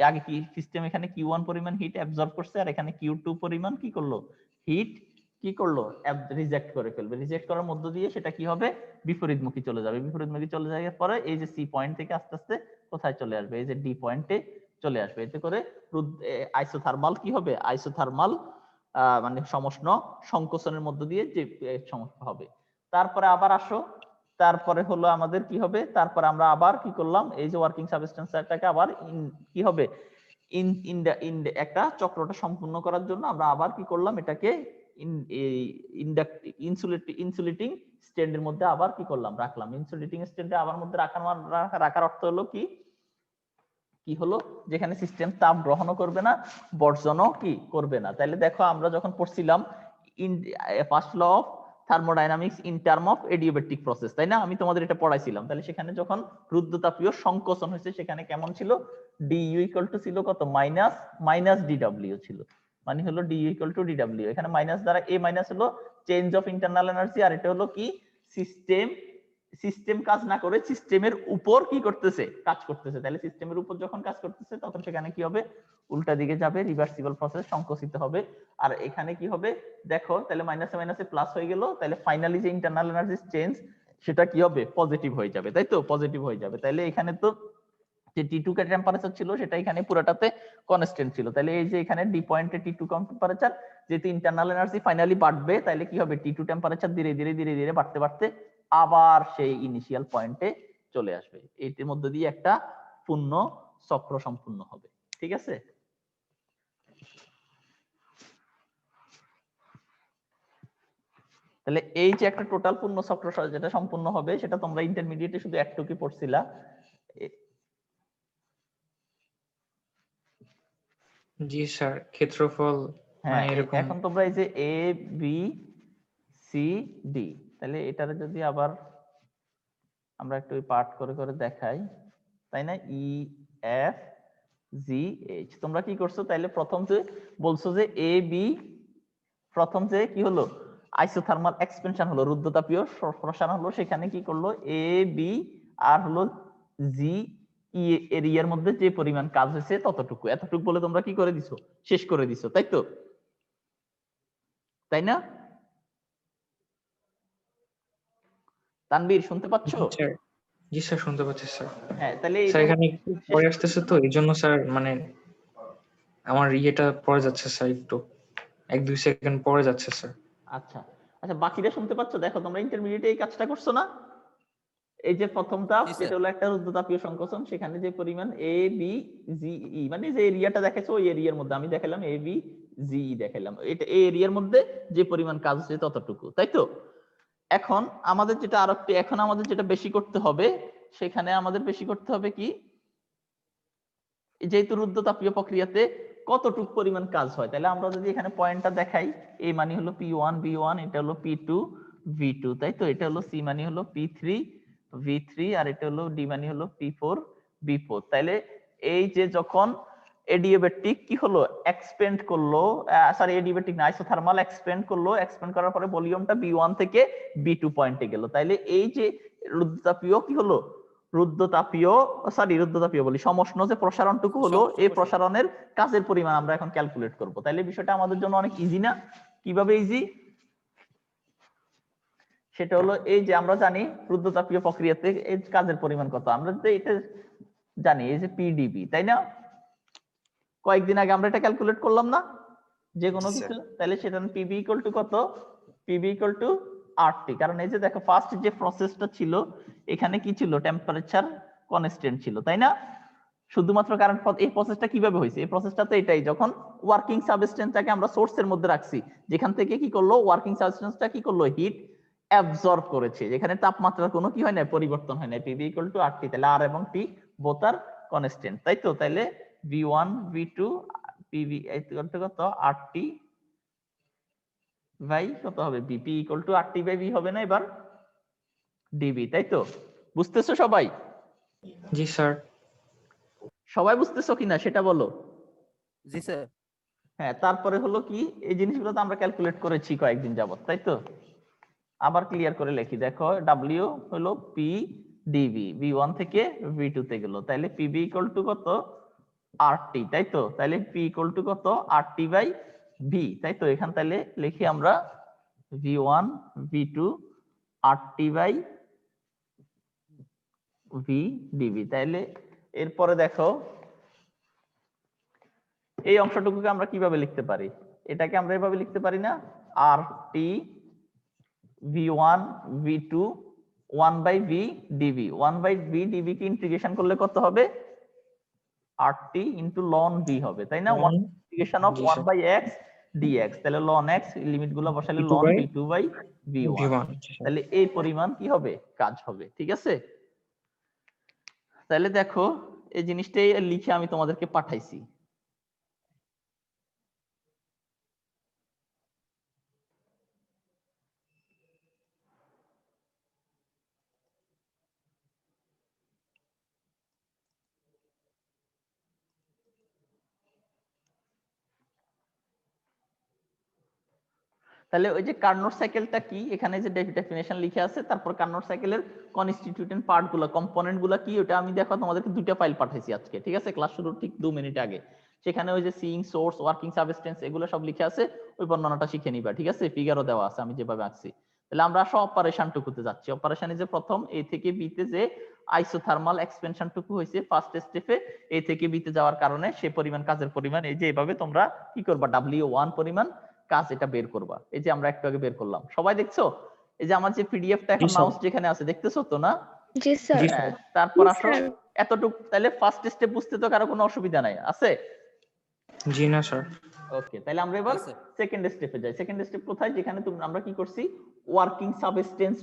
আগে কি সিস্টেম এখানে Q1 পরিমাণ হিট অ্যাবজর্ব করছে, আর এখানে Q2 পরিমাণ কি করলো, হিট কি করলো, রিজেক্ট করে ফেলবে। রিজেক্ট করার মধ্য দিয়ে সেটা কি হবে, বিপরীতমুখী চলে যাবে। বিপরীতমুখী চলে যাওয়ার পরে এই যে সি পয়েন্ট থেকে আস্তে আস্তে কোথায় চলে আসবে, এই যে ডি পয়েন্টে চলে আসবে। এতে করে আইসোথার্মাল কি হবে, আইসোথার্মাল মানে সমষ্ণ সংকোচনের মধ্য দিয়ে যে সমস্যা হবে। তারপরে আবার আসো, তারপরে হলো আমাদের কি হবে, তারপরে আমরা আবার কি করলাম, এই যে ওয়ার্কিং সাবস্টেন্সটাকে আবার কি হবে, একটা চক্রটা সম্পূর্ণ করার জন্য আমরা আবার কি করলাম, এটাকে ইনসুলেটিং স্ট্যান্ডের মধ্যে আবার কি করলাম, রাখলাম। ইনসুলেটিং স্ট্যান্ডে আবার মধ্যে রাখার অর্থ হলো কি, কি হলো, যেখানে সিস্টেম তাপ গ্রহণও করবে না, বর্জনও কি করবে না। তাহলে দেখো আমরা যখন পড়ছিলাম first law of thermodynamics in term of adiabatic process, তাই না? আমি তোমাদের এটা পড়াইছিলাম। তাহলে সেখানে যখন রুদ্ধতাপীয় সংকোচন হয়েছে, সেখানে কেমন ছিল, ডিইউ ইকুয়াল টু ছিল কত, মাইনাস ডিডব্লিউ ছিল, মানে হলো ডিইউ ইকুয়াল টু ডিডব্লিউ। এখানে মাইনাস দ্বারা এ মাইনাস হলো চেঞ্জ অফ ইন্টারনাল এনার্জি, আর এটা হলো কি, সিস্টেম কাজ না করে সিস্টেমের উপর কি করতেছে, কাজ করতেছে। তাহলে সিস্টেমের উপর যখন কাজ করতেছে, তখন সেখানে কি হবে, উল্টা দিকে যাবে, রিভার্সিবল প্রসেস, সংকোচিত হবে। আর এখানে কি হবে, দেখো তাহলে মাইনাসে মাইনাসে প্লাস হয়ে গেল, তাহলে ফাইনালি যে ইন্টারনাল এনার্জি চেঞ্জ, সেটা কি হবে, পজিটিভ হয়ে যাবে, তাই তো? পজিটিভ হয়ে যাবে। তাহলে এখানে তো যে T2 কে টেম্পারেচার ছিল, সেটা এখানে পুরোটাতে কনস্ট্যান্ট ছিল। তাহলে এই যে এখানে ডি পয়েন্টে T2 টেম্পারেচার, যেহেতু ইন্টারনাল এনার্জি ফাইনালি বাড়বে, তাহলে কি হবে, T2 টেম্পারেচার ধীরে ধীরে ধীরে ধীরে বাড়তে বাড়তে আবার সেই ইনিশিয়াল পয়েন্টে চলে আসবে, এটির মধ্যে দিয়ে একটা পূর্ণ চক্র সম্পূর্ণ হবে। ঠিক আছে, তাহলে এই যে একটা টোটাল পূর্ণ চক্র যেটা সম্পূর্ণ হবে সেটা তোমরা ইন্টারমিডিয়েটে শুধু একটুকি পড়ছিলা। জি স্যার, ক্ষেত্রফল হ্যাঁ, এরকম। এখন তোমরা এই যে এ বি সি ডি, তাহলে এটারে যদি আবার আমরা একটু পার্ট করে করে দেখাই, তাই না? ই এফ জি এইচ, তোমরা কি করছো তাইলে প্রথম যে বলছো যে এ বি, প্রথম যে কি হলো আইসোথার্মাল এক্সপেনশন হলো, রুদ্ধতাপীয় প্রসারণ হলো, সেখানে কি করলো এ বি আর হলো জি ই এরিয়ার মধ্যে যে পরিমাণ কাজ হয়েছে ততটুকু, এতটুকু বলে তোমরা কি করে দিছো, শেষ করে দিছো, তাই তো? তাই না তানবীর, শুনতে পাচ্ছো? জি স্যার, শুনতে পাচ্ছি স্যার। হ্যাঁ, তাহলে স্যার এখানে একটু পরে আসতেছে তো এই জন্য স্যার, আমার ইয়েটা পরে যাচ্ছে স্যার, একটু 1-2 সেকেন্ড পরে যাচ্ছে স্যার। আচ্ছা আচ্ছা, বাকিরা শুনতে পাচ্ছ? দেখো তোমরা ইন্টারমিডিয়েটে এই কাজটা করছো না? এই যে প্রথমটা যেটা হলো একটা রুদ্ধতাপীয় সংকোচন, সেখানে যে পরিমাণ এ বি জি ই, মানে যে এরিয়াটা দেখাইছো ওই এরিয়ার মধ্যে আমি দেখালাম এ বি জি ই দেখালাম, এটা এই এরিয়ার মধ্যে যে পরিমাণ কাজ হচ্ছে ততটুকু, তাই তো? এখন আমাদের যেটা আরেকটি, এখন আমাদের যেটা বেশি করতে হবে, সেখানে আমাদের বেশি করতে হবে কি, যেহেতু রুদ্ধতাপীয় প্রক্রিয়াতে কতটুক পরিমাণ কাজ হয়, তাহলে আমরা যদি এখানে পয়েন্টটা দেখাই, এ মানে হলো P1 V1, এটা হলো P2 V2, তাই তো? এটা হলো সি মানে হলো P3 V3, আর এটা হলো ডি মানে হলো P4 V4। তাহলে এই যে যখন এডিয়াবেটিক কি হলো এক্সপেন্ড করলো, সরি এডিয়াবেটিক না, আইসোথার্মাল এক্সপেন্ড করলো, এক্সপেন্ড করার পরে ভলিউমটা B1 থেকে B2 পয়েন্টে গেল, তাইলে এই যে রুদ্ধতাপীয় কি হলো, রুদ্ধতাপীয় বলি সমষ্ণ যে প্রসারণটুকু হলো, এই প্রসারণের কাজের পরিমাণ আমরা এখন ক্যালকুলেট করব। তাইলে বিষয়টা আমাদের জন্য অনেক ইজি না? কিভাবে ইজি? সেটা হলো এই যে আমরা জানি রুদ্ধতাপীয় প্রক্রিয়াতে এই কাজের পরিমাণ কত, আমরা তো এটা জানি, এই যে পিডিবি, তাই না? কয়েকদিন আগে আমরা এটা ক্যালকুলেট করলাম না যে কোনো কিছু, তাহলে সেটা পিবি ইকুয়াল টু কত, পিবি ইকুয়াল টু আরটি। কারণ এই যে দেখো ফার্স্ট যে প্রসেসটা ছিল এখানে কি ছিল, টেম্পারেচার কনস্ট্যান্ট ছিল, তাই না? শুধুমাত্র কারণ এই প্রসেসটা কিভাবে হয়েছে, এই প্রসেসটা তো এটাই, যখন ওয়ার্কিং সাবস্টেন্সটাকে আমরা সোর্সের মধ্যে রাখছি, যেখান থেকে কি করলো ওয়ার্কিং সাবস্টেন্সটা কি করলো হিট অ্যাবজর্ব করেছে, যেখানে তাপমাত্রার কোনো কি হয় না, পরিবর্তন হয় না। পিবি ইকুয়াল টু আরটি, তাহলে আর এবং টি বোথ আর কনস্ট্যান্ট, তাই তো? তাহলে V1 V2 PB equal to কত, আরটি বাই কত হবে, BP equal to RT by B হবে না এবার, ডিবি, তাই তো? বুঝতেছো সবাই? জি স্যার। সবাই বুঝতেছো কিনা সেটা বলো। জি স্যার। হ্যাঁ, তারপরে হলো কি, এই জিনিসগুলো তো আমরা ক্যালকুলেট করেছি কয়েকদিন যাবত, তাই তো? আবার ক্লিয়ার করে লিখি, দেখো ডাব্লিউ হলো পি ডিবি, V1 থেকে V2 তে গেল, তাহলে পিবি ইকুয়াল টু কত, আরটি, তাই তো? তাহলে পি ইকুয়াল টু কত, আরটি বাই ভি, তাই তো? এখান তাহলে লিখি আমরা V1 V2 RT by V DB. তাহলে এরপরে দেখো এই অংশটুকুকে আমরা কিভাবে লিখতে পারি, এটাকে আমরা এভাবে লিখতে পারি না, R T V1 V2 1 by V DV, 1 by V DV কে ইন্টিগ্রেশন করলে কত হবে, RT ইনটু ln v হবে, তাই না? 1 integration of 1 by x dx, তাহলে ln x লিমিট গুলো বসালে ln v2 বাই v1, তাহলে এই পরিমাণ কি হবে, কাজ হবে। ঠিক আছে, তাহলে দেখো এই জিনিসটাই লিখে আমি তোমাদেরকে পাঠাইছি। তাহলে ওই যে কার্নোট সাইকেলটা কি, এখানে যে ডেফিনেশন লিখে আছে, তারপর কার্নোট সাইকেলের কনস্টিটিউয়েন্ট পার্ট গুলো, কম্পোনেন্ট গুলো কি, ওটা আমি দেখো তোমাদেরকে দুইটা ফাইল পাঠাইছি আজকে, ঠিক আছে? ক্লাস শুরুর ঠিক 2 মিনিট আগে। সেখানে ওই যে সিইং সোর্স, ওয়ার্কিং সাবস্টেন্স, এগুলো সব লিখে আছে, ওই বর্ণনাটা শিখে নিবা, ঠিক আছে? ফিগারও দেওয়া আছে আমি যেভাবে আঁকছি। তাহলে আমরা আসো অপারেশন টুকুতে যাচ্ছি। অপারেশনে যে প্রথম এ থেকে বি তে যে আইসোথার্মাল এক্সপেনশন টুকু হয়েছে ফার্স্ট স্টেপে, এ থেকে বি তে যাওয়ার কারণে সে পরিমাণ কাজের পরিমাণ এই যে এভাবে তোমরা কি করবা, W1 পরিমাণ কাজ এটা বের করবা। এই যে আমরা একটু আগে বের করলাম, সবাই দেখছো? এই যে আমার যে পিডিএফটা এখন মাউস যেখানে আছে দেখতেছো তো না? জি স্যার। জি হ্যাঁ, স্যার। তারপর জি আসো স্যার। এতটুক। তাহলে ফার্স্ট স্টেপ বুঝতে তো কারো কোনো অসুবিধা নাই, আছে? জি না স্যার। ওকে, তাহলে আমরা এবার জি, স্যার। সেকেন্ড স্টেপে যাই। সেকেন্ড স্টেপ কোথায়? যেখানে আমরা কি করছি, ওয়ার্কিং সাবস্টেন্স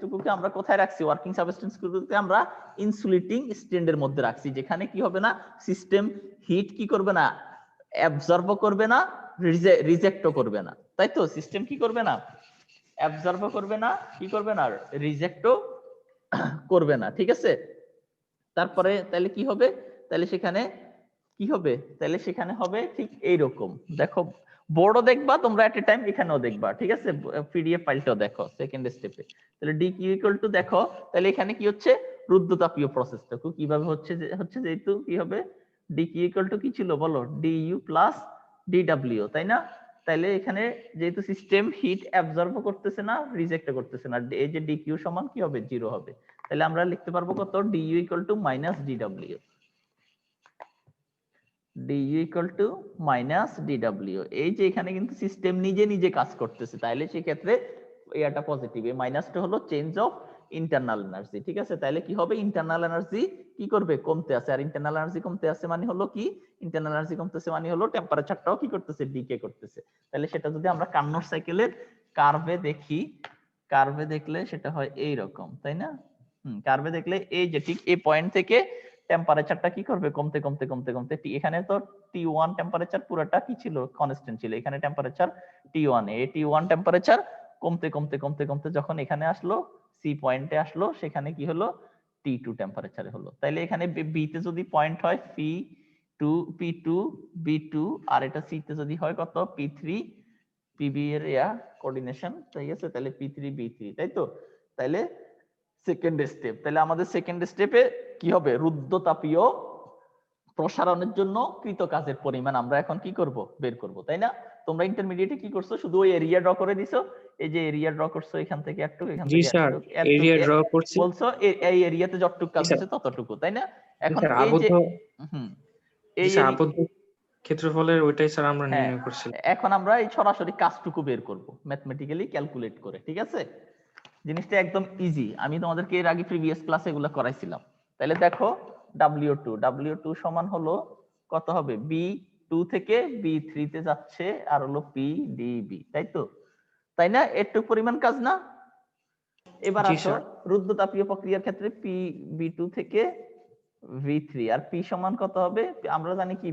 টুকুকে আমরা কোথায় রাখছি? ওয়ার্কিং সাবস্টেন্স টুকুকে আমরা ইনসুলেটিং স্ট্যান্ডের মধ্যে রাখছি, যেখানে কি হবে না, সিস্টেম হিট কি করবে না, অ্যাবজর্ব করবে না, রিজেক্টও করবে না। তাই তো? সিস্টেম কি করবে না, অ্যাবজর্ব করবে না, কি করবে না, রিজেক্টও করবে না। ঠিক আছে? তারপরে তাহলে কি হবে? তাহলে সেখানে কি হবে? তাহলে সেখানে হবে ঠিক এইরকম। দেখো, বোর্ডও দেখবা তোমরা এট এ টাইম, এখানেও দেখবা। ঠিক আছে? পিডিএফ ফাইলটাও দেখো সেকেন্ড স্টেপে। তাহলে ডি কিউ ইকুয়াল টু, দেখো তাহলে এখানে কি হচ্ছে, রুদ্ধতাপীয় প্রসেসটা কিভাবে হচ্ছে, যেহেতু কি হবে, ডি কিউ ইকুয়াল টু কি ছিল বলো, D U plus D W, তাই না? তাহলে এখানে যেহেতু সিস্টেম হিট অ্যাবজর্ব করতেছে না, রিজেক্ট করতেছে না, এই যে ডি কিউ সমান কি হবে, 0 হবে। তাহলে আমরা লিখতে পারবো কত, D U equal to minus D W, du equal to minus dw। এই যে এখানে কিন্তু সিস্টেম নিজে নিজে কাজ করতেছে, তাইলে সেই ক্ষেত্রে এটা পজিটিভ, এই মাইনাসটা হলো চেঞ্জ অফ ইন্টারনাল এনার্জি। ঠিক আছে? তাহলে কি হবে, ইন্টারনাল এনার্জি কি করবে, কমতে আছে। আর ইন্টারনাল এনার্জি কমতে আছে মানে হলো কি, ইন্টারনাল এনার্জি কমতেছে মানে হলো টেম্পারেচারটাও কি করতেছে, ডিকে করতেছে। তাহলে সেটা যদি আমরা কার্নোট সাইকেলের কার্ভে দেখি, কার্ভে দেখলে সেটা হয় এই রকম, তাই না? কার্ভে দেখলে এই যে ঠিক এই পয়েন্ট থেকে টেম্পারেচারটা কি করবে, কমতে কমতে কমতে কমতে, এখানে তো T1 টেম্পারেচার পুরোটা কি ছিল, কনস্ট্যান্ট ছিল। এখানে টেম্পারেচার T1, এই T1 টেম্পারেচার কমতে কমতে কমতে কমতে যখন এখানে আসলো, সি পয়েন্টে আসলো, সেখানে কি হলো, T2 টেম্পারেচারে হলো। তাইলে এখানে বি তে যদি পয়েন্ট হয় P2 B2, আর এটা সি তে যদি হয় কত, P3 PB এর কোঅর্ডিনেশন, ঠিক আছে? তাহলে P3 B3, তাই তো? তাইলে সেকেন্ড স্টেপ, তাহলে আমাদের সেকেন্ড স্টেপে কি হবে, রুদ্ধতাপীয় প্রসারণের জন্য কৃত কাজের পরিমাণ আমরা এখন কি করব, বের করব, তাই না? তোমরা ইন্টারমিডিয়েটে কি করছো, শুধু ওই এরিয়া ড্র করে দিছো। এই যে এরিয়া ড্র করছো, এখান থেকে একটুক, এখান জি থেকে স্যার, একটুক, এরিয়া ড্র করছি। বলছো এই এরিয়াতে যতটুকু কাজ জি স্যার। হচ্ছে ততটুকু, তাই না? জি এখন স্যার, এই যে আবদ্ধ। হুম জি এই স্যার, আবদ্ধ ক্ষেত্রফলের ওইটাই স্যার আমরা হ্যাঁ, নির্ণয় করছিলাম। এখন আমরা এই সরাসরি কাজটুকু বের করব ম্যাথমেটিক্যালি ক্যালকুলেট করে। ঠিক আছে? জিনিসটা একদম ইজি, আমি তোমাদেরকে এর আগে প্রিভিয়াস ক্লাসে এগুলো করাইছিলাম। তাহলে দেখো, W2 সমান হলো কত হবে, B2 থেকে B3 তে যাচ্ছে, আর হলো PdB, তাই তো? তাই না? একটু পরিমাণ কাজ না? এবার জি আসো স্যার। রুদ্ধতাপীয় প্রক্রিয়ার ক্ষেত্রে B2 থেকে V3, আর P সমান কত হবে, আমরা জানি কি,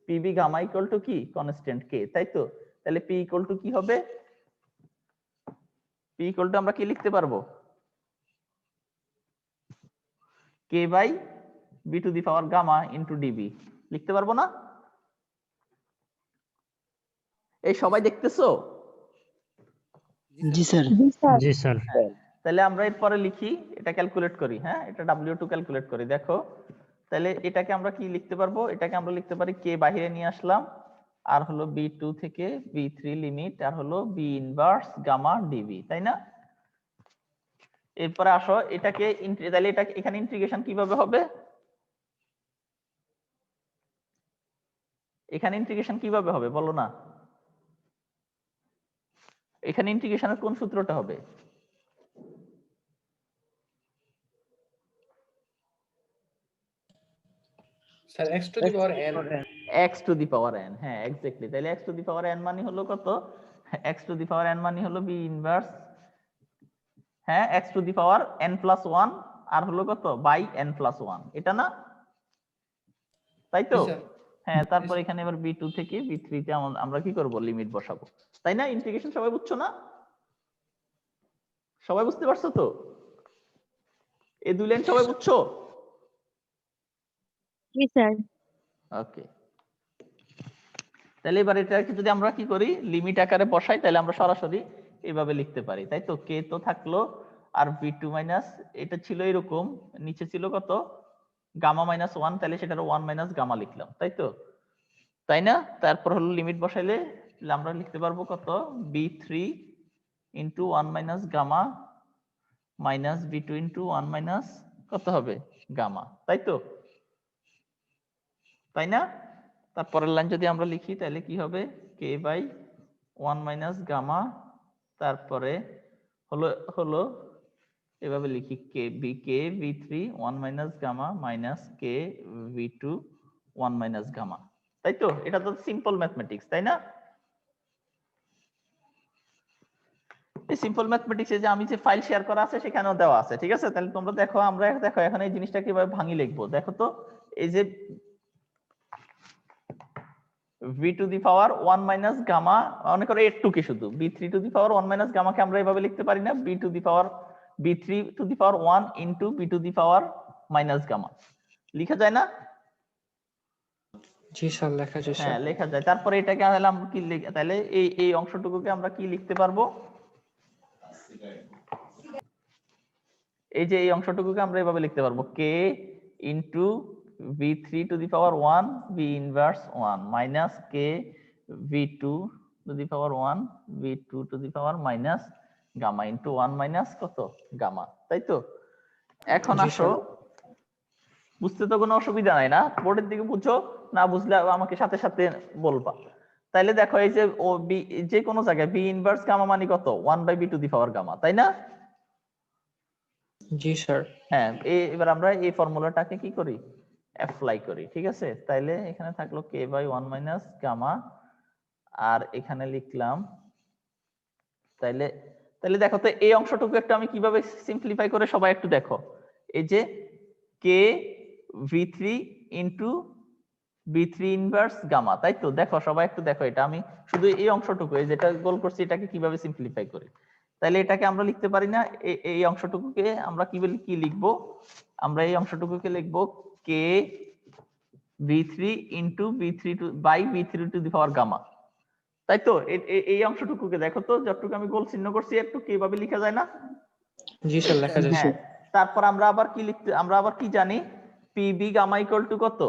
PB গামা ইকুয়াল টু কি, কনস্ট্যান্ট K, তাই তো? তাহলে P ইকুয়াল টু কি হবে, P ইকুয়াল টু আমরা কি লিখতে পারবো, K by B to the power gamma into DB, লিখতে পারবো না? এই সবাই দেখতেছো? জি স্যার। জি স্যার। জি স্যার। হ্যাঁ, তাহলে আমরা এরপরে লিখি, এটা ক্যালকুলেট করি। হ্যাঁ, এটা W2 ক্যালকুলেট করি। দেখো, তাহলে এটাকে আমরা কি লিখতে পারবো, এটাকে আমরা লিখতে পারি K বাহিরে নিয়ে আসলাম, আর হলো B2 থেকে B3 লিমিট, আর হলো B ইনভার্স গামা DB, তাই না? এরপরে আসো এটাকে তাহলে এটা এখানে ইন্টিগ্রেশন কিভাবে হবে, এখানে ইন্টিগ্রেশন কিভাবে হবে বলো না? এখানে ইন্টিগ্রেশনের কোন সূত্রটা হবে? Sir x two the power n। x two the power n, হ্যাঁ এক্স্যাক্টলি। তাহলে x two the power n মানে হলো কত, x two the power n মানে হলো b ইনভার্স, হ্যাঁ x two the power n plus 1, আর হলো কত, বাই n প্লাস 1, এটা না? তাই তো? জি স্যার। হ্যাঁ, তারপর এখানে এবার B2 থেকে B3 তে আমরা কি করব, লিমিট বসাবো, তাই না? ইন্টিগ্রেশন সবাই বুঝছো না? সবাই বুঝতে পারছো তো? এই দুই লাইন সবাই বুঝছো? জি স্যার। ওকে, তাহলে এবার এটাকে যদি আমরা কি করি, লিমিট আকারে বসাই, তাহলে আমরা সরাসরি এইভাবে লিখতে পারি, তাই তো? কে তো থাকলো, আর B2 মাইনাস, এটা ছিল এরকম, নিচে ছিল কত, গামা মাইনাস 1, তাহলে সেটার 1 মাইনাস গামা লিখলাম, তাই তো? তাই না? তারপর হলো লিমিট বসাইলে আমরা লিখতে পারবো কত, B3 into 1 minus gamma minus B2 into 1 minus কত হবে, গামা, তাই তো? তাই না? তারপরের লাইন যদি আমরা লিখি, তাহলে কি হবে, K বাই 1 মাইনাস গামা, তারপরে হলো হলো এভাবে লিখি কে v3 1 মাইনাস গামা মাইনাস কে v2 1 মাইনাস গামা, তাই তো? এটা তো সিম্পল ম্যাথমেটিক্স, তাই না? এই সিম্পল ম্যাথমেটিক্সে যে আমি যে ফাইল শেয়ার করা আছে সেখানেও দেওয়া আছে, ঠিক আছে? তাহলে তোমরা দেখো, আমরা দেখো এখন এই জিনিসটা কিভাবে ভাঙি লিখবো। দেখো তো, এই যে v to the power 1 minus gamma, মনে করো এর টু কে শুধু b3 to the power 1 minus গামাকে আমরা এভাবে লিখতে পারি না, b to the power b3 to the power 1 into b to the power minus gamma লেখা যায় না? জি স্যার, লেখা যায় হ্যাঁ, স্যার। লেখা যায়। তারপরে এটাকে তাহলে আমরা কি তাহলে এই অংশটুকুকে আমরা কি লিখতে পারবো? এই যে এই অংশটুকুকে আমরা এভাবে লিখতে পারবো k into v3 to the power 1 v inverse 1 minus k v2 to the power 1 v2 to the power minus gamma into 1 minus কত গামা, তাই তো? এখন জি, আসো, স্যার। বুঝতে তো কোনো অসুবিধা নাই না? বোর্ডের দিকে বুঝছো, না বুঝলে আমাকে সাথে সাথে বলবা। তাইলে দেখো, এই যে ও বি যে কোনো জায়গায় বি ইনভার্স গামা মানে কত 1 by B to the power gamma, তাই না? জি স্যার। হ্যাঁ, এবার আমরা এই ফর্মুলাটাকে কি করি, অ্যাপ্লাই করি, ঠিক আছে? তাইলে এখানে থাকলো কে বাই 1 মাইনাস গামা, আর এখানে লিখলাম, তাইলে তাইলে দেখো তো এই অংশটুকু একটু আমি কিভাবে সিম্পলিফাই করে সবাই একটু দেখো। এই যে কে v3 into b3 inverse gamma, তাই তো? দেখো সবাই একটু দেখো, এটা আমি শুধু এই অংশটুকু এই যেটা গোল করছি এটাকে কিভাবে সিম্পলিফাই করি। তাহলে এটাকে আমরা লিখতে পারি না, এই অংশটুকুকে আমরা কি লিখবো? আমরা এই অংশটুকুকে লিখবো K v3 into b3 to by b3 to the power gamma, তাই তো? এই অংশটুকুকে দেখো তো, যতটুকু আমি গোল চিহ্ন করছি একটু কিভাবে লেখা যায় না? জি স্যার, লেখা যায় হ্যাঁ, স্যার। তারপর আমরা আবার কি জানি, পিবি গামা ইকুয়াল টু কত?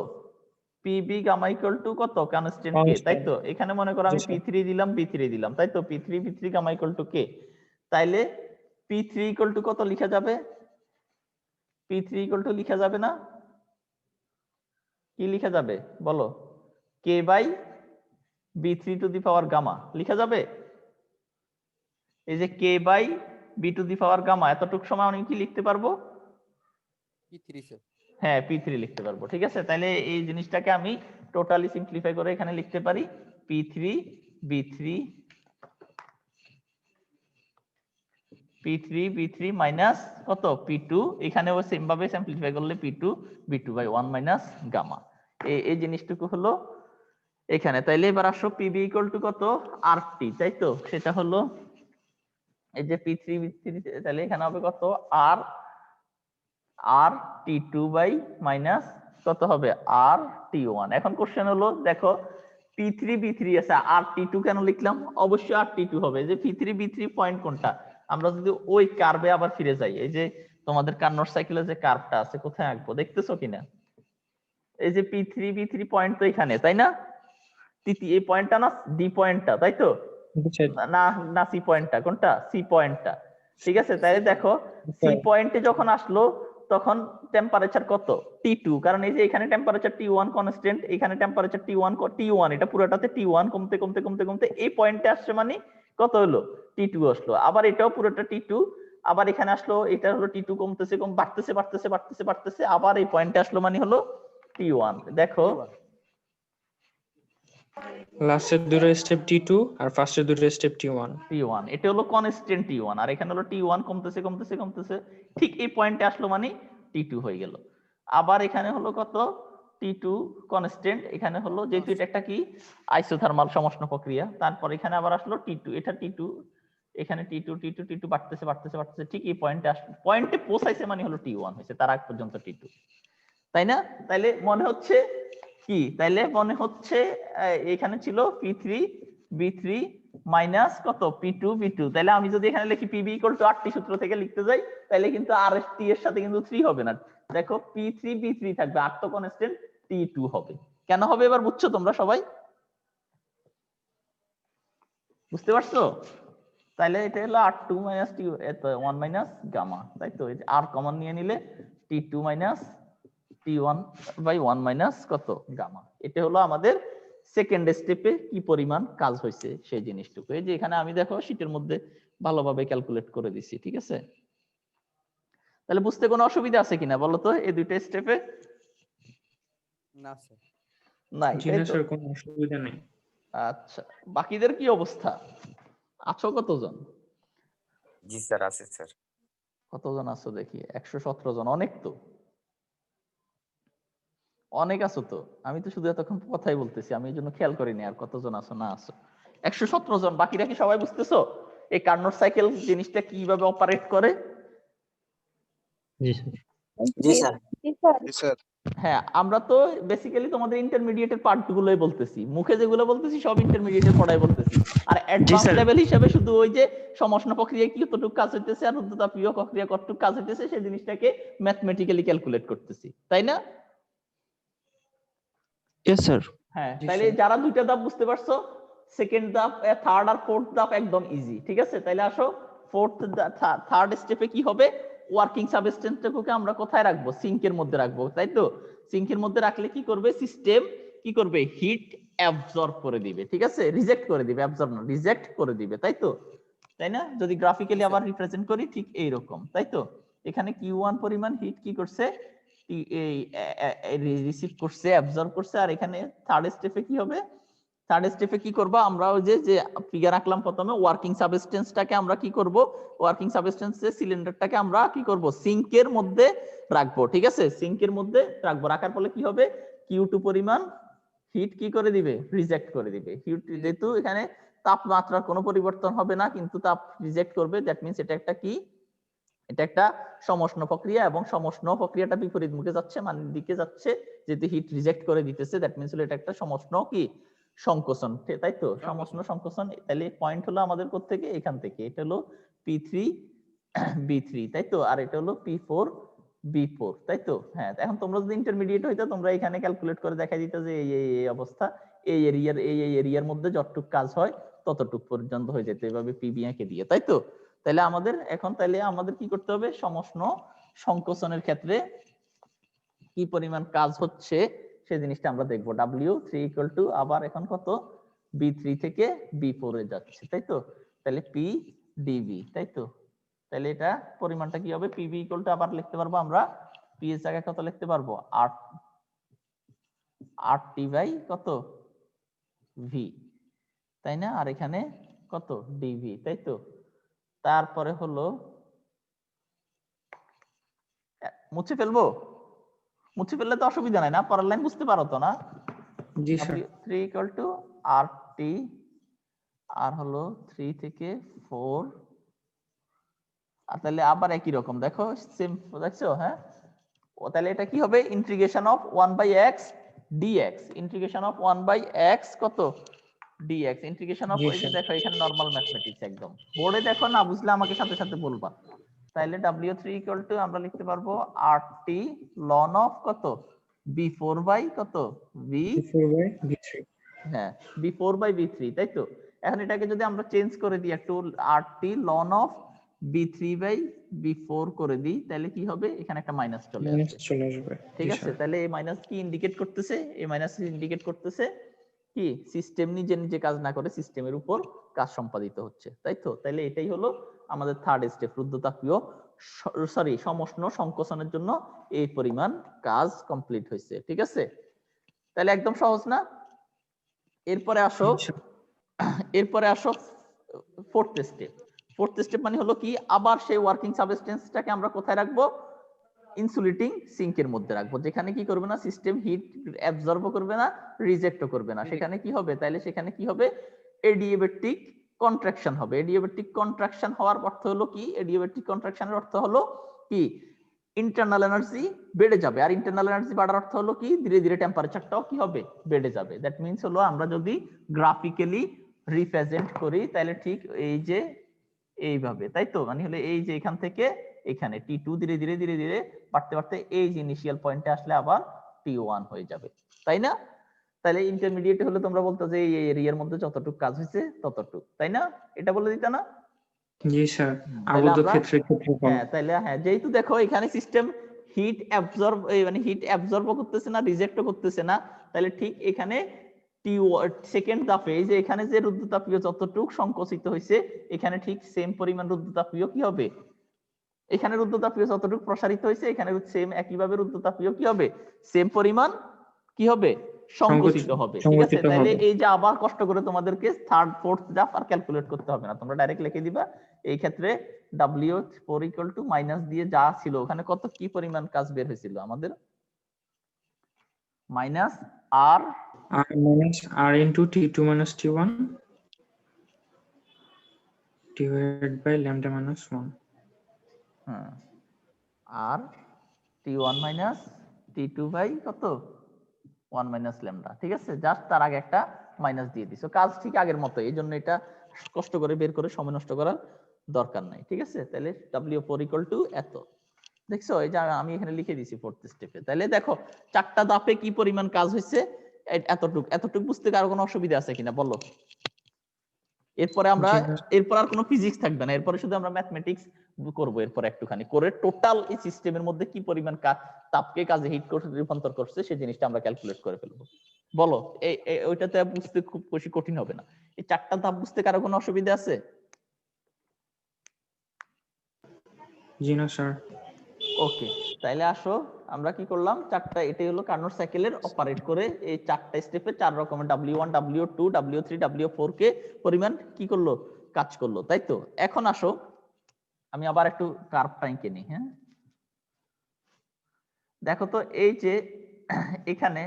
পিবি গামা ইকুয়াল টু কত? কনস্ট্যান্ট কে, তাই তো? এখানে মনে করো আমি জি, স্যার। p3 দিলাম b3 দিলাম, তাই তো? p3 গামা ইকুয়াল টু কে, তাইলে p3 ইকুয়াল টু কত লেখা যাবে? p3 ইকুয়াল টু লেখা যাবে না? কি লেখা যাবে বলো? k by b3 to the power gamma লেখা যাবে। এই যে k by b to the power gamma, এতটুকু সময় আমি কি লিখতে পারবো? p3 sir. হ্যাঁ, p3 লিখতে পারবো, ঠিক আছে? তাহলে এই জিনিসটাকে আমি টোটালি সিম্পলিফাই করে এখানে লিখতে পারি p3 b3 মাইনাস কত p2, এখানেও সেম ভাবে সিম্পলিফাই করলে p2 b2 by 1 minus gamma, এই জিনিসটুকু হলো এখানে। তাইলে এবার আসো pb ইকুয়াল টু কত? rt, তাই তো? সেটা হলো এই যে p3 তাহলে এখানে হবে কত? r t2 বাই মাইনাস কত হবে? r t1। এখন কোশ্চেন হলো, দেখো p3 b3 আছে, r t2 কেন লিখলাম? অবশ্যই r t2 হবে। যে p3 b3 পয়েন্ট কোনটা? আমরা যদি ওই কার্ভে আবার ফিরে যাই, এই যে তোমাদের কার্নট সাইকেলের যে কার্ভটা আছে, কোথায় আঁকবো দেখতেছো কিনা? এই যে p3 b3 পয়েন্ট তো এখানে, তাই না? এই পয়েন্টটা না ডি পয়েন্টটা, তাই তো? না না, সি পয়েন্টটা কোনটা? সি পয়েন্টটা, ঠিক আছে? তাহলে দেখো সি পয়েন্টে যখন আসলো তখন টেম্পারেচার কত? T2, কারণ এই যে এখানে টেম্পারেচার T1 কনস্ট্যান্ট, এখানে টেম্পারেচার T1 এটা পুরোটাতে T1 কমতে কমতে কমতে কমতে এই পয়েন্টে আসছে, মানে কত হলো? T2 আসলো। আবার এটাও পুরোটা T2, আবার এখানে আসলো, এটা হলো T2 কমতেছে বাড়তেছে বাড়তেছে বাড়তেছে বাড়তেছে, আবার এই পয়েন্টে আসলো, মানে হলো T1। দেখো লাস্টের দুটো স্টেপ T2 আর ফার্স্টের দুটো স্টেপ T1। এটা হলো কনস্ট্যান্ট T1, আর এখানে হলো T1 কমতেছে কমতেছে কমতেছে, ঠিক এই পয়েন্টে আসলো, মানে T2 হয়ে গেল। আবার এখানে হলো কত? T2 কনস্ট্যান্ট, এখানে হলো যেহেতু এটা একটা কি আইসোথার্মাল সমষ্ণ প্রক্রিয়া, তারপর এখানে আবার আসলো T2, এটা T2, এখানে T2 বাড়তেছে বাড়তেছে বাড়তেছে, ঠিক এই পয়েন্টে আসলো, পয়েন্টে পৌঁছাইছে, মানে হলো T1 হয়েছে, তার আগ পর্যন্ত T2, তাই না? তাইলে মনে হচ্ছে কি? তাইলে মনে হচ্ছে এখানে ছিল p3 b3 মাইনাস কত? p2 b2। তাইলে আমি যদি এখানে লিখি pb ইকুয়াল টু rt সূত্র থেকে লিখতে যাই, তাইলে কিন্তু rt এর সাথে কিন্তু 3 হবে না। দেখো p3 b3 থাকবে, r তো কনস্ট্যান্ট, t2 হবে। কেন হবে এবার বুঝছো তোমরা সবাই? বুঝতে পারছো? তাইলে এটা হলো r2 minus t 1 minus gamma, তাই তো? এই যে r কমন নিয়ে নিলে t2 minus T1 by 1 minus কত? গামা। এটা হলো আমাদের সেকেন্ড স্টেপে কি পরিমাণ কাজ হয়েছে সেই জিনিসটুকু। এই যে এখানে আমি দেখো শীটের মধ্যে ভালোভাবে ক্যালকুলেট করে দিছি, ঠিক আছে? তাহলে বুঝতে কোনো অসুবিধা আছে কিনা বলো তো এই দুইটা স্টেপে? না স্যার। নাই, জি তাই না তো? স্যার, কোনো অসুবিধা নেই। আচ্ছা, বাকিদের কি অবস্থা? আছো কতজন? জি স্যার, আছে স্যার। কতজন আছো দেখি? 117 জন, অনেক তো, অনেক আছো তো। আমি তো শুধু এতক্ষণ কথাই বলতেছি, আমি এই জন্য খেয়াল করিনি আর কতজন আছো না আছো। 117 জন। বাকিরা কি সবাই বুঝতেছো এই কার্নোট সাইকেল জিনিসটা কিভাবে অপারেট করে? জি স্যার। জি স্যার। স্যার হ্যাঁ, আমরা তো বেসিক্যালি তোমাদের ইন্টারমিডিয়েটের পার্ট গুলোই বলতেছি, মুখে যেগুলো বলতেছি সব ইন্টারমিডিয়েটের পড়াই বলতেছি। আর অ্যাডভান্স স্যার। লেভেল হিসেবে শুধু ওই যে সমষ্ণ প্রক্রিয়ায় কতটুকু কাজ হইতেছে আর রুদ্ধতাপীয় প্রক্রিয়া কতটুকু কাজ হইতেছে সেই জিনিসটাকে ম্যাথমেটিক্যালি ক্যালকুলেট করতেছি, তাই না? Yes, sir. হ্যাঁ, জি তাইলে স্যার। যারা দুইটা ধাপ বুঝতে পারছো, সেকেন্ড ধাপ, থার্ড আর ফোর্থ ধাপ একদম ইজি, ঠিক আছে? তাইলে আসো থার্ড স্টেপে কি হবে, ওয়ার্কিং সাবস্টেন্সটাকে আমরা কোথায় রাখবো? সিঙ্কের মধ্যে রাখবো, তাই তো? সিঙ্কের মধ্যে রাখলে কি করবে সিস্টেম? কি করবে? হিট অ্যাবজর্ব করে দিবে, ঠিক আছে? রিজেক্ট করে দিবে, অ্যাবজর্ব না, রিজেক্ট করে দিবে, তাই তো? তাই না? যদি গ্রাফিক্যালি আবার রিপ্রেজেন্ট করি ঠিক এইরকম, তাই তো? এখানে Q1 পরিমাণ হিট কি করছে, রিসিভ করছে, অ্যাবজর্ব করছে। আর এখানে থার্ড স্টেপে কি হবে? থার্ড স্টেপে কি করব আমরা? ওই যে যে ফিগার আঁকলাম প্রথমে, ওয়ার্কিং সাবস্টেন্সটাকে আমরা কি করব? ওয়ার্কিং সাবস্টেন্সের সিলিন্ডারটাকে আমরা কি করব? সিঙ্কের মধ্যে রাখবো, ঠিক আছে? সিঙ্কের মধ্যে রাখবো, রাখার ফলে কি হবে? Q2 পরিমাণ হিট কি করে দিবে? রিজেক্ট করে দিবে। হিট যেহেতু এখানে তাপমাত্রার কোনো পরিবর্তন হবে না, কিন্তু তাপ রিজেক্ট করবে, দ্যাট মিন্স এটা একটা কি? এটা একটা সমষ্ণ প্রক্রিয়া, এবং সমষ্ণ প্রক্রিয়াটা বিপরীত মুখে যাচ্ছে, মানের দিকে যাচ্ছে, যেহেতু হিট রিজেক্ট করে দিতেছে, দ্যাট মিন্স হলো এটা একটা সমষ্ণ কি? সংকোচন, তাই তো? সমষ্ণ সংকোচন। তাহলে পয়েন্ট হলো আমাদের কোথা থেকে? এখান থেকে। এটা হলো P3 B3, তাই তো? আর এটা হলো P4 B4, তাই তো? হ্যাঁ, এখন তোমরা যদি ইন্টারমিডিয়েট হইতো তোমরা এখানে ক্যালকুলেট করে দেখাই দিত যে এই অবস্থা, এই এরিয়ার মধ্যে যতটুকু কাজ হয় ততটুকু পর্যন্ত হয়ে যেত, এভাবে পিবি এঁকে দিয়ে, তাই তো? তাহলে আমাদের এখন কি করতে হবে? সমষ্ণ সংকোচনের ক্ষেত্রে কি পরিমাণ কাজ হচ্ছে সেই জিনিসটা আমরা দেখবো। W3 = আবার এখন কত? B3 থেকে B4 এ যাচ্ছে, তাই তো? তাহলে P dV, তাই তো? তাহলে এটা পরিমাণটা কি হবে? PV = আবার লিখতে পারবো আমরা, P এর জায়গায় কত লিখতে পারবো? 8T বাই কত? V, তাই না? আর এখানে কত? dV, তাই তো? তারপরে হলো মুছে ফেলবো? মুছে ফেললে তো অসুবিধা নাই না? পরের লাইন বুঝতে পারো তো না? জি স্যার। W3 = RT, আর হলো 3 থেকে 4, আর তাহলে আবার একই রকম দেখো, সেম দেখছো? হ্যাঁ, ও তাহলে এটা কি হবে? Integration of 1/x dx, integration of 1/x কত? dx, ইন্টিগ্রেশন অফ, জি ওই যে স্যার। দেখো এখানে নরমাল ম্যাথমেটিক্স, একদম বোর্ডে দেখো, না বুঝলে আমাকে সাথে সাথে বলবা। তাহলে W3 = আমরা লিখতে পারবো RT ln অফ কত? B4 বাই কত? V, B4/B3। হ্যাঁ, B4/B3, তাই তো? এখন এটাকে যদি আমরা চেঞ্জ করে দিই একটু, RT ln অফ B3/B4 করে দিই, তাহলে কি হবে? এখানে একটা মাইনাস চলে মাইনাস আসবে, চলে আসবে। ঠিক জি আছে? স্যার। তাহলে এই মাইনাস কি ইন্ডিকেট করতেছে? এই মাইনাস ইন্ডিকেট করতেছে কি? সিস্টেম নিজে নিজে কাজ না করে সিস্টেমের উপর কাজ সম্পাদিত হচ্ছে, তাই তো? তাহলে এটাই হলো আমাদের থার্ড স্টেপ, রুদ্ধতাপীয় সমষ্ণ সংকোচনের জন্য এই পরিমাণ কাজ কমপ্লিট হয়েছে, ঠিক আছে? তাহলে একদম সহজ না? এরপরে আসো ফোর্থ স্টেপ। ফোর্থ স্টেপ মানে হলো কি? আবার সেই ওয়ার্কিং সাবস্টেন্সটাকে আমরা কোথায় রাখবো? ইনসুলেটিং সিঙ্কের মধ্যে রাখবো, যেখানে কি করবে না? সিস্টেম হিট অ্যাবজর্ব করবে না, রিজেক্টও করবে না। সেখানে কি হবে? তাহলে সেখানে কি হবে? এডিয়াবেটিক কন্ট্রাকশন হবে। এডিয়াবেটিক কন্ট্রাকশন হওয়ার অর্থ হলো কি? এডিয়াবেটিক কন্ট্রাকশনের অর্থ হলো কি? ইন্টারনাল এনার্জি বেড়ে যাবে। আর ইন্টারনাল এনার্জি বাড়ার অর্থ হলো কি? ধীরে ধীরে টেম্পারেচারটাও কি হবে? বেড়ে যাবে। দ্যাট মিন্স হলো, আমরা যদি গ্রাফিক্যালি রিপ্রেজেন্ট করি তাহলে ঠিক এই যে এইভাবে, তাই তো? মানে হলো এই যে এখান থেকে এখানে T2 ধীরে ধীরে ধীরে ধীরে বাড়তে বাড়তে এই যে ইনিশিয়াল পয়েন্টে আসলে আবার T1 হয়ে যাবে, তাই না? তাহলে ইন্টারমিডিয়েট হলে তোমরা বলতো যে এই এরিয়ার মধ্যে যতটুকু কাজ হয়েছে ততটুকু, তাই না? এটা বলে দিতা না? জি স্যার। তাহলে আবদ্ধ আমরা, ক্ষেত্রের ক্ষেত্রফল। হ্যাঁ, তাহলে হ্যাঁ, যেহেতু দেখো এখানে সিস্টেম হিট অ্যাবজর্ব, মানে হিট অ্যাবজর্ব করতেছে না, রিজেক্টও করতেছে না, তাহলে ঠিক এখানে টি সেকেন্ড ধাপে এই যে এখানে যে রুদ্রতাপীয় যতটুক সংকুচিত হয়েছে এখানে ঠিক সেম পরিমাণ রুদ্রতাপীয় কি হবে, এখানে রুদ্রতাপীয় যতটুকু প্রসারিত হয়েছে এখানে সেম একইভাবে রুদ্রতাপীয় কি হবে, সেম পরিমাণ কি হবে, সংকুচিত হবে। ঠিক আছে, সংকুচিত তাহলে হবে। এই যে আবার কষ্ট করে তোমাদেরকে থার্ড ফোর্থ ধাপ আর ক্যালকুলেট করতে হবে না, তোমরা ডাইরেক্ট লিখে দিবা। এই ক্ষেত্রে W4 ইকুয়াল টু মাইনাস দিয়ে যা ছিল ওখানে কত কি পরিমাণ কাজ বের হয়েছিল আমাদের, minus R R minus R into T2 minus T1 divided by lambda minus 1. আর T1 মাইনাস T2 বাই কত 1 মাইনাস ল্যামডা। ঠিক আছে, জাস্ট তার আগে একটা মাইনাস দিয়ে দিছো, কাজ ঠিক আগের মতো, এই জন্য এটা কষ্ট করে বের করে সময় নষ্ট করার দরকার নাই। ঠিক আছে, তাহলে W4 ইকুয়াল টু এত, দেখছো এই যে আমি এখানে লিখে দিছি ফোর্থ স্টেপে। তাহলে দেখো চারটা ধাপে কি পরিমাণ কাজ হয়েছে, এতটুক এতটুক বুঝতে কারো কোনো অসুবিধা আছে কিনা বলো। এরপরে আমরা এরপর আর কোনো ফিজিক্স থাকবে না, এরপরে শুধু আমরা ম্যাথমেটিক্স করব এরপর একটুখানি করে টোটাল এই সিস্টেমের মধ্যে কি পরিমাণ তাপকে কাজে হিট করে রূপান্তর করছে সেই জিনিসটা আমরা ক্যালকুলেট করে ফেলবো। বলো ওইটাতে বুঝতে খুব বেশি কঠিন হবে না। এই চারটা ধাপ বুঝতে কারো কোনো অসুবিধা আছে? জি না স্যার। ওকে, তাইলে আসো আমরা কি করলাম, চারটা এটাই হলো কার্নোট সাইকেলের অপারেট করে এই চারটা স্টেপে চার রকমের W1 W2 W3 W4 কে পরিমাণ কি করলো, কাজ করলো, তাই তো। এখন আসো আমি আবার একটু কার্ভটা এঁকে নিই। হ্যাঁ, দেখো তো এই যে এখানে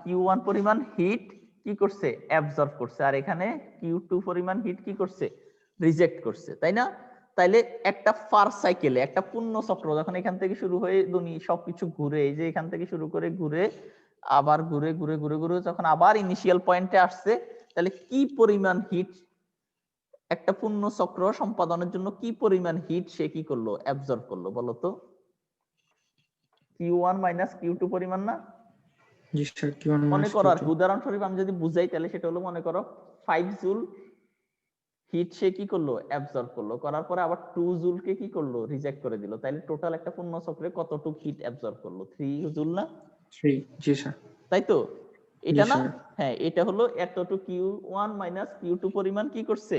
Q1 পরিমাণ হিট কি করছে, অ্যাবজর্ব করছে, আর এখানে Q2 পরিমাণ হিট কি করছে, রিজেক্ট করছে, তাই না। তাইলে একটা ফার সাইকেলে একটা পূর্ণ চক্র যখন এখান থেকে শুরু হয়ে সবকিছু ঘুরে, এই যে এখান থেকে শুরু করে ঘুরে আবার ঘুরে ঘুরে ঘুরে ঘুরে যখন আবার ইনিশিয়াল পয়েন্টে আসছে, তাহলে কি পরিমাণ হিট একটা পূর্ণ চক্র সম্পাদনের জন্য কি পরিমাণ হিট সে কি করলো, অ্যাবজর্ব করলো, বলো তো। Q1 মাইনাস Q2 পরিমাণ না? জি স্যার, Q1 মনে minus করো আর Q2। উদাহরণস্বরূপ আমি যদি বুঝাই তাহলে সেটা হলো, মনে করো 5 জুল হিট সে কি করলো, অ্যাবজর্ব করলো, করার পরে আবার 2 জুল কে কি করলো, রিজেক্ট করে দিল। তাহলে টোটাল একটা পূর্ণ চক্রে কতটুকু হিট অ্যাবজর্ব করলো, 3 জুল না? 3, জি স্যার। তাই তো, এটা জি না? স্যার। হ্যাঁ, এটা হলো এতটুকু Q1 মাইনাস Q2 পরিমাণ কি করছে,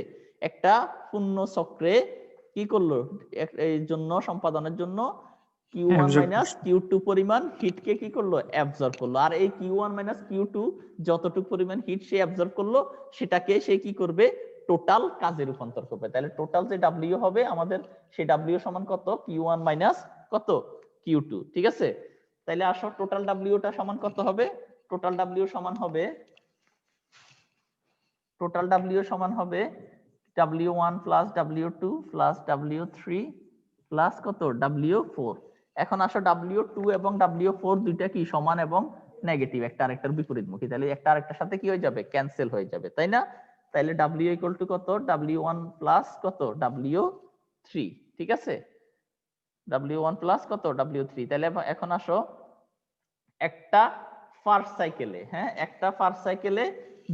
একটা পূর্ণ চক্রে কি করলো, এই জন্য সম্পাদনের জন্য Q1 Absorb মাইনাস করছে। Q2 পরিমাণ হিটকে কি করলো, অ্যাবজর্ব করলো। আর এই Q1 মাইনাস Q2 যতটুকু পরিমাণ হিট সে অ্যাবজর্ব করলো সেটাকে সে কি করবে, টোটাল কাজে রূপান্তর করবে। তাহলে টোটাল যে W হবে আমাদের, সেই W সমান কত, Q1 মাইনাস কত, Q2। ঠিক আছে, তাহলে আসো টোটাল Wটা সমান কত হবে, টোটাল W সমান হবে, টোটাল W সমান হবে W1 plus W2 plus W3 plus কত, W4। এখন আসো W2 এবং W4 দুইটা কি সমান এবং নেগেটিভ, একটা আরেকটার বিপরীতমুখী, তাহলে একটা আরেকটার সাথে কি হয়ে যাবে, ক্যান্সেল হয়ে যাবে, তাই না। তাহলে W ইকুয়াল টু কত, W1 প্লাস কত, W3। ঠিক আছে, W1 প্লাস কত, W3। তাহলে এখন আসো একটা ফার্স্ট সাইকেলে, হ্যাঁ একটা ফার্স্ট সাইকেলে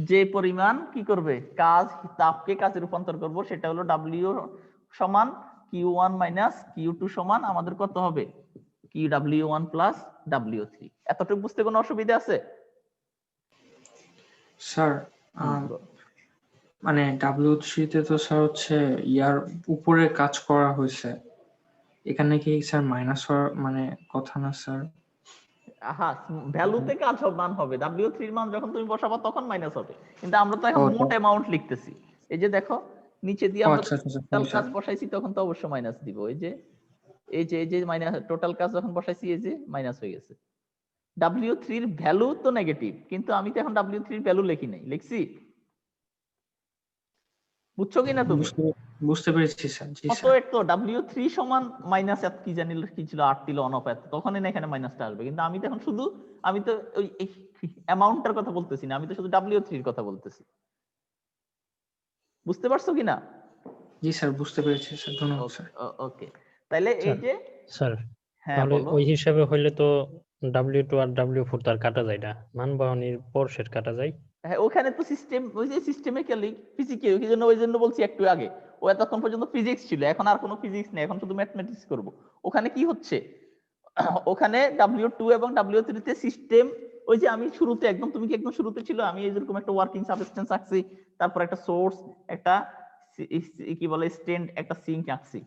যে পরিমাণ কি করবে, কাজ তাপকে কাজে রূপান্তর করব সেটা হলো W সমান Q1 মাইনাস Q2 সমান আমাদের কত হবে, W1 প্লাস W3। এতটুকু বুঝতে কোনো অসুবিধা আছে? স্যার মানে W3 তে তো স্যার হচ্ছে ইয়ার উপরে কাজ করা হয়েছে, এখানে কি স্যার মাইনাস হওয়ার মানে কথা না স্যার? হ্যাঁ, ভ্যালুতে কাজ মান হবে, W3 এর মান যখন তুমি বসাবো তখন মাইনাস হবে, কিন্তু আমরা তো এখন মোট অ্যামাউন্ট লিখতেছি। এই যে দেখো নিচে দিয়ে আমরা টোটাল কাজ বসাইছি তখন তো অবশ্যই মাইনাস দিব। এই যে মাইনাস টোটাল কাজ যখন বসাইছি এই যে মাইনাস হয়ে গেছে। W3 এর ভ্যালু তো নেগেটিভ, কিন্তু আমি তো এখন W3 এর ভ্যালু লিখি নাই, লিখছি? বুঝছো কিনা তুমি? বুঝতে পেরেছি স্যার। জি কত স্যার। একটু W3 সমান মাইনাস এত কি জানি কি ছিল 8 ছিল অন অফ এত, তখনই না এখানে মাইনাসটা আসবে। কিন্তু আমি তো এখন শুধু আমি তো ওই অ্যামাউন্টটার কথা বলতেছি না, আমি তো শুধু W3 এর কথা বলতেছি। বুঝতে পারছো কিনা? জি স্যার, বুঝতে পেরেছি স্যার, ধন্যবাদ স্যার। ওকে, তাহলে এই যে স্যার হ্যাঁ তাহলে বলো। ওই হিসাবে হইলে তো W2 আর W4 তার কাটা যায় না, মান বহানির পর সেট কাটা যায়। হ্যাঁ, ওখানে তো সিস্টেম, ওই যে সিস্টেমিক্যালি ফিজিক্যাল, ওই জন্য বলছি একটু আগে ও এতক্ষণ পর্যন্ত ফিজিক্স ছিল, এখন আর কোনো ফিজিক্স নেই, এখন শুধু ম্যাথমেটিক্স করব। ওখানে কি হচ্ছে, ওখানে W2 এবং W3 তে সিস্টেম ওই যে আমি শুরুতে একদম, তুমি কি একদম শুরুতে ছিল, আমি এরকম একটা ওয়ার্কিং সাবস্টেন্স আঁকছি, তারপর একটা সোর্স, একটা কি বলে স্ট্যান্ড, একটা সিঙ্ক আঁকছি।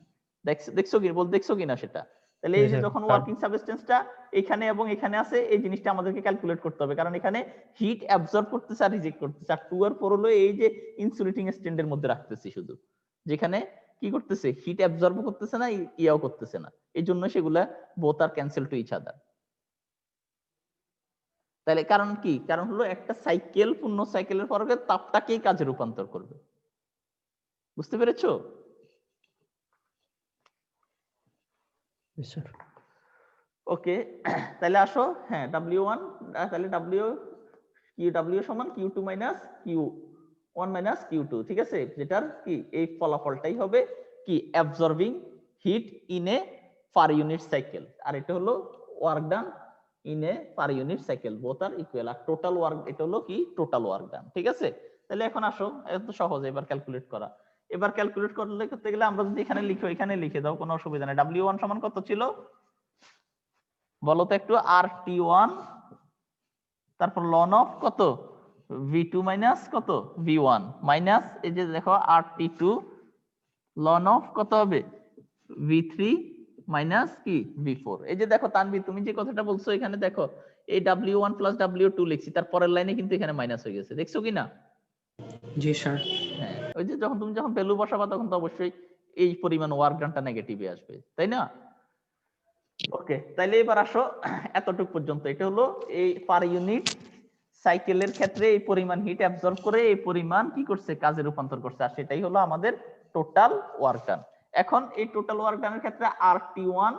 দেখছো কিনা সেটা? তাহলে এই যে যখন ওয়ার্কিং সাবস্টেন্সটা এখানে এবং এখানে আছে, এই জিনিসটা আমাদেরকে ক্যালকুলেট করতে হবে, কারণ এখানে হিট অ্যাবজর্ব করতেছে আর রিজেক্ট করতেছে। আর 2 আর 4 হলো এই যে ইনসুলেটিং স্ট্যান্ডের মধ্যে রাখতেছি শুধু, যেখানে কি করতেছে, হিট অ্যাবজর্ব করতেছে না, ইয়াও করতেছে না, এই জন্য সেগুলা both are cancel to each other. তাহলে কারণ কি? কারণ হলো একটা সাইকেল পূর্ণ সাইকেলের পরে তাপটাকেই কাজে রূপান্তর করবে। বুঝতে পেরেছো? ওকে, তাহলে আসো, হ্যাঁ W1, তাহলে W সমান Q2 minus Q1 minus Q2, ঠিক আছে? যেটার কি এই ফলাফলটাই হবে কি, absorbing heat in a per unit cycle, আর এটা হলো work done in a per unit cycle, both আর ইকুয়াল। আর টোটাল ওয়ার্ক, এটা হলো কি টোটাল ওয়ার্ক ডান, ঠিক আছে? তাহলে এখন আসো, এত সহজ এবার ক্যালকুলেট করা। এবার ক্যালকুলেট করতে গেলে আমরা যদি এখানে লিখো, এখানে লিখে দাও, কোনো অসুবিধা নেই। W1 সমান কত ছিল বলো তো একটু? RT1, তারপর লন অফ কত V2 মাইনাস কত V1, মাইনাস এই যে দেখো RT2 লন অফ কত হবে V3 মাইনাস কি V4। এই যে দেখো তানভীর, তুমি যে কথাটা বলছো এখানে দেখো, এই W1 প্লাস W2 লিখছি, তার পরের লাইনে কিন্তু এখানে মাইনাস হয়ে গেছে, দেখছো কি না? জি স্যার। হ্যাঁ, ওই যে তুমি যখন ভ্যালু বসাবা তখন তো অবশ্যই এই পরিমাণ ওয়ার্ক ডানটা নেগেটিভে আসবে, তাই না? ওকে, তাইলে এবার আসো এতটুকু পর্যন্ত। এটা হলো এই পার ইউনিট সাইকেলের ক্ষেত্রে এই পরিমাণ হিট অ্যাবজর্ব করে এই পরিমাণ কি করছে, কাজে রূপান্তর করছে, আর সেটাই হলো আমাদের টোটাল ওয়ার্ক ডান। এখন এই টোটাল ওয়ার্ক ডানের ক্ষেত্রে RT1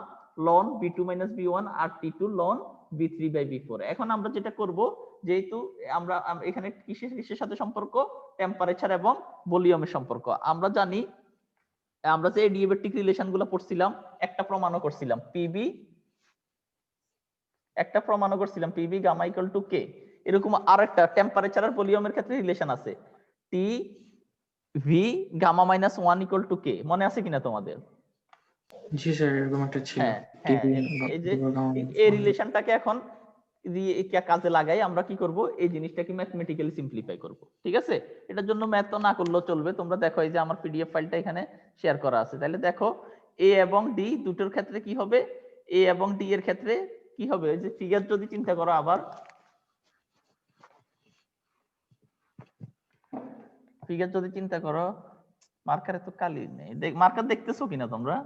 loan V2 minus V1, RT2 loan V3 by V4। এখন আমরা যেটা করব, যেহেতু আমরা এখানে কিসের সাথে সম্পর্ক, টেম্পারেচার এবং ভলিউমের সম্পর্ক। আমরা জানি, আমরা যে ডিএবেটিক রিলেশন গুলো পড়ছিলাম, একটা প্রমাণও করছিলাম P V gamma equal to K. এরকম আরেকটা টেম্পারেচার আর ভলিউমের ক্ষেত্রে রিলেশন আছে, T V gamma minus 1 equal to K. মনে আছে কিনা তোমাদের? জি স্যার, এরকম একটা ছিল। হ্যাঁ, এই যে এই রিলেশনটাকে এখন কাজে লাগাই আমরা কি করব, এই জিনিসটাকে ম্যাথমেটিক্যালি সিম্পলিফাই করব, ঠিক আছে? এটার জন্য ম্যাথ তো না করলেও চলবে। তোমরা দেখো এই যে আমার পিডিএফ ফাইলটা এখানে শেয়ার করা আছে। তাহলে দেখো এ এবং ডি দুটোর ক্ষেত্রে কি হবে, এ এবং ডি এর ক্ষেত্রে কি হবে, এই যে ফিগার যদি চিন্তা করো, আবার ফিগার যদি চিন্তা করো, মার্কারে তো কালি নেই, মার্কার দেখতেছো কিনা তোমরা?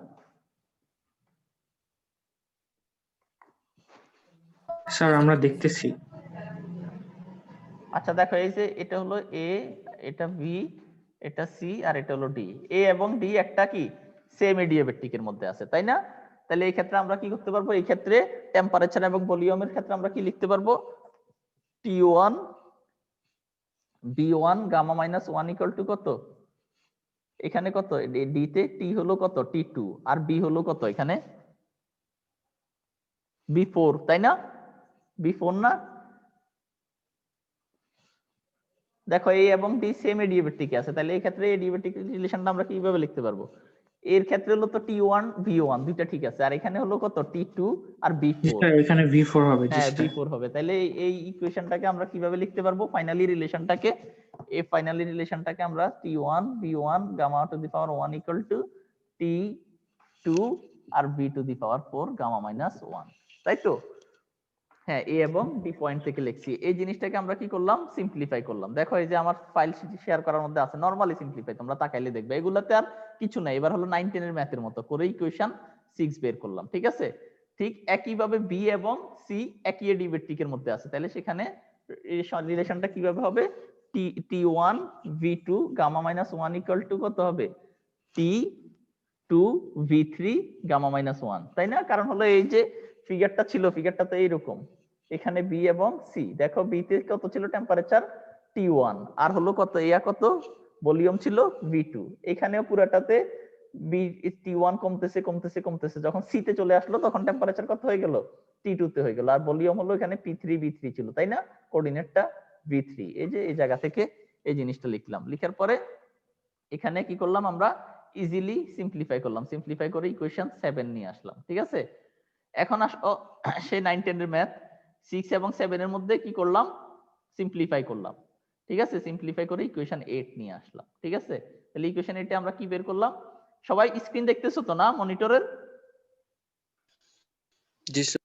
স্যার আমরা দেখতেছি। আচ্ছা দেখো, এই যে এটা হলো এ, এটা বি, এটা সি, আর এটা হলো ডি। এ এবং ডি একটা কি সেম এডিয়াবেটিকের মধ্যে আছে, তাই না? তাহলে এই ক্ষেত্রে আমরা কি করতে পারবো, এই ক্ষেত্রে টেম্পারেচার এবং ভলিউমের ক্ষেত্রে আমরা কি লিখতে পারবো, T1 B1 gamma minus 1 equal to কত, এখানে কত ডি তে টি হলো কত T2, আর বি হলো কত এখানে B4, তাই না? B4 না? দেখো এ এবং ডি সেম এডিয়াবেটিকে আছে, তাহলে এই ক্ষেত্রে এডিয়াবেটিক রিলেশনটা আমরা কিভাবে লিখতে পারবো? এর ক্ষেত্রে হলো তো T1 V1 দুইটা ঠিক আছে, আর এখানে হলো কত T2 আর B4। স্যার এখানে V4 হবে। জি হ্যাঁ, স্যার। B4 হবে। তাহলে এই ইকুয়েশনটাকে আমরা কিভাবে লিখতে পারবো, ফাইনালি রিলেশনটাকে, এই ফাইনালি রিলেশনটাকে আমরা T1 B1 gamma to the power 1 equal to T2 আর B to the power 4 gamma minus 1, তাই তো? হ্যাঁ, এ এবং ডি পয়েন্ট থেকে লিখছি। এই জিনিসটাকে আমরা কি করলাম, সিম্পলিফাই করলাম। দেখো এই যে আমার ফাইল শেয়ার করার মধ্যে আছে নরমালি সিম্পলিফাই, তোমরা তাকাইলে দেখবে এগুলাতে আর কিছু নাই। এবার হলো 9 10 এর ম্যাথের মতো করে ইকুয়েশন 6 বের করলাম, ঠিক আছে? ঠিক একই ভাবে বি এবং সি একই এডিবেটিকের মধ্যে আছে, তাহলে সেখানে রিলেশনটা কিভাবে হবে, T1 V2 gamma minus 1 equal to কত হবে, T2 V3 গামা মাইনাস 1, তাই না? কারণ হলো এই যে ফিগারটা ছিল, ফিগারটা তো এইরকম, এখানে বি এবং সি, দেখো বি তে কত ছিল টেম্পারেচার T1, আর হলো কত এয়া কত ভলিউম ছিল V2। এখানেও পুরাটাতে বি T1 কমতেছে কমতেছে কমতেছে, যখন সি তে চলে আসলো তখন টেম্পারেচার কত হয়ে গেল, T2 তে হয়ে গেল, আর ভলিউম হলো এখানে P3 V3 ছিল, তাই না? কোঅর্ডিনেটটা V3। এই যে এই জায়গা থেকে এই জিনিসটা লিখলাম, লিখার পরে এখানে কি করলাম, আমরা ইজিলি সিম্পলিফাই করলাম, সিম্পলিফাই করে ইকুয়েশন 7 নিয়ে আসলাম, ঠিক আছে? এখন আসো সেই 9 10 এর ম্যাথ 6 এবং 7 এর মধ্যে কি করলাম, সিম্পলিফাই করলাম। ঠিক আছে, সিম্পলিফাই করে ইকুয়েশন 8 নিয়ে আসলাম। ঠিক আছে, তাহলে ইকুয়েশন 8 এ আমরা কি বের করলাম? সবাই স্ক্রিন দেখতেছো তো না মনিটরের? জি স্যার।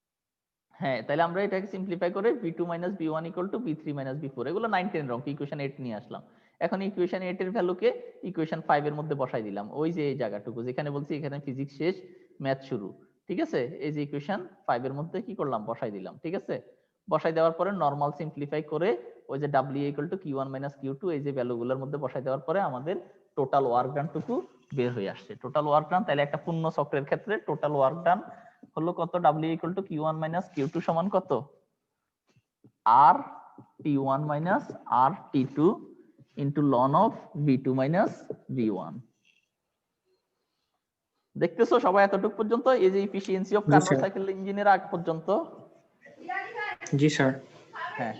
হ্যাঁ, তাহলে আমরা এটাকে সিম্পলিফাই করে v2 - v1 = v3 - v4, এগুলো 9 10 এর অঙ্ক, ইকুয়েশন 8 নিয়ে আসলাম। এখন ইকুয়েশন 8 এর ভ্যালুকে ইকুয়েশন 5 এর মধ্যে বসাই দিলাম, ওই যে এই জায়গাটুকু যেখানে বলছি এখানে ফিজিক্স শেষ ম্যাথ শুরু। ঠিক আছে, এই যে ইকুয়েশন 5 এর মধ্যে কি করলাম, বসাই দিলাম। ঠিক আছে, বসাই দেওয়ার পরে নরমাল সিম্পলিফাই করে ওই যে w = q1 - q2 এই যে ভ্যালুগুলোর মধ্যে বসাই দেওয়ার পরে আমাদের টোটাল ওয়ার্ক ডান টুকু বের হয়ে আসছে। টোটাল ওয়ার্ক ডান, তাহলে একটা পূর্ণ চক্রের ক্ষেত্রে টোটাল ওয়ার্ক ডান হলো কত? w = q1 - q2 সমান কত? r t1 - r t2 into ln of v2 - v1। দেখতেছো সবাই এতটুকু পর্যন্ত? এই যে efficiency of G Carnot sir. Cycle ইঞ্জিনের আগ পর্যন্ত। জি স্যার। হ্যাঁ,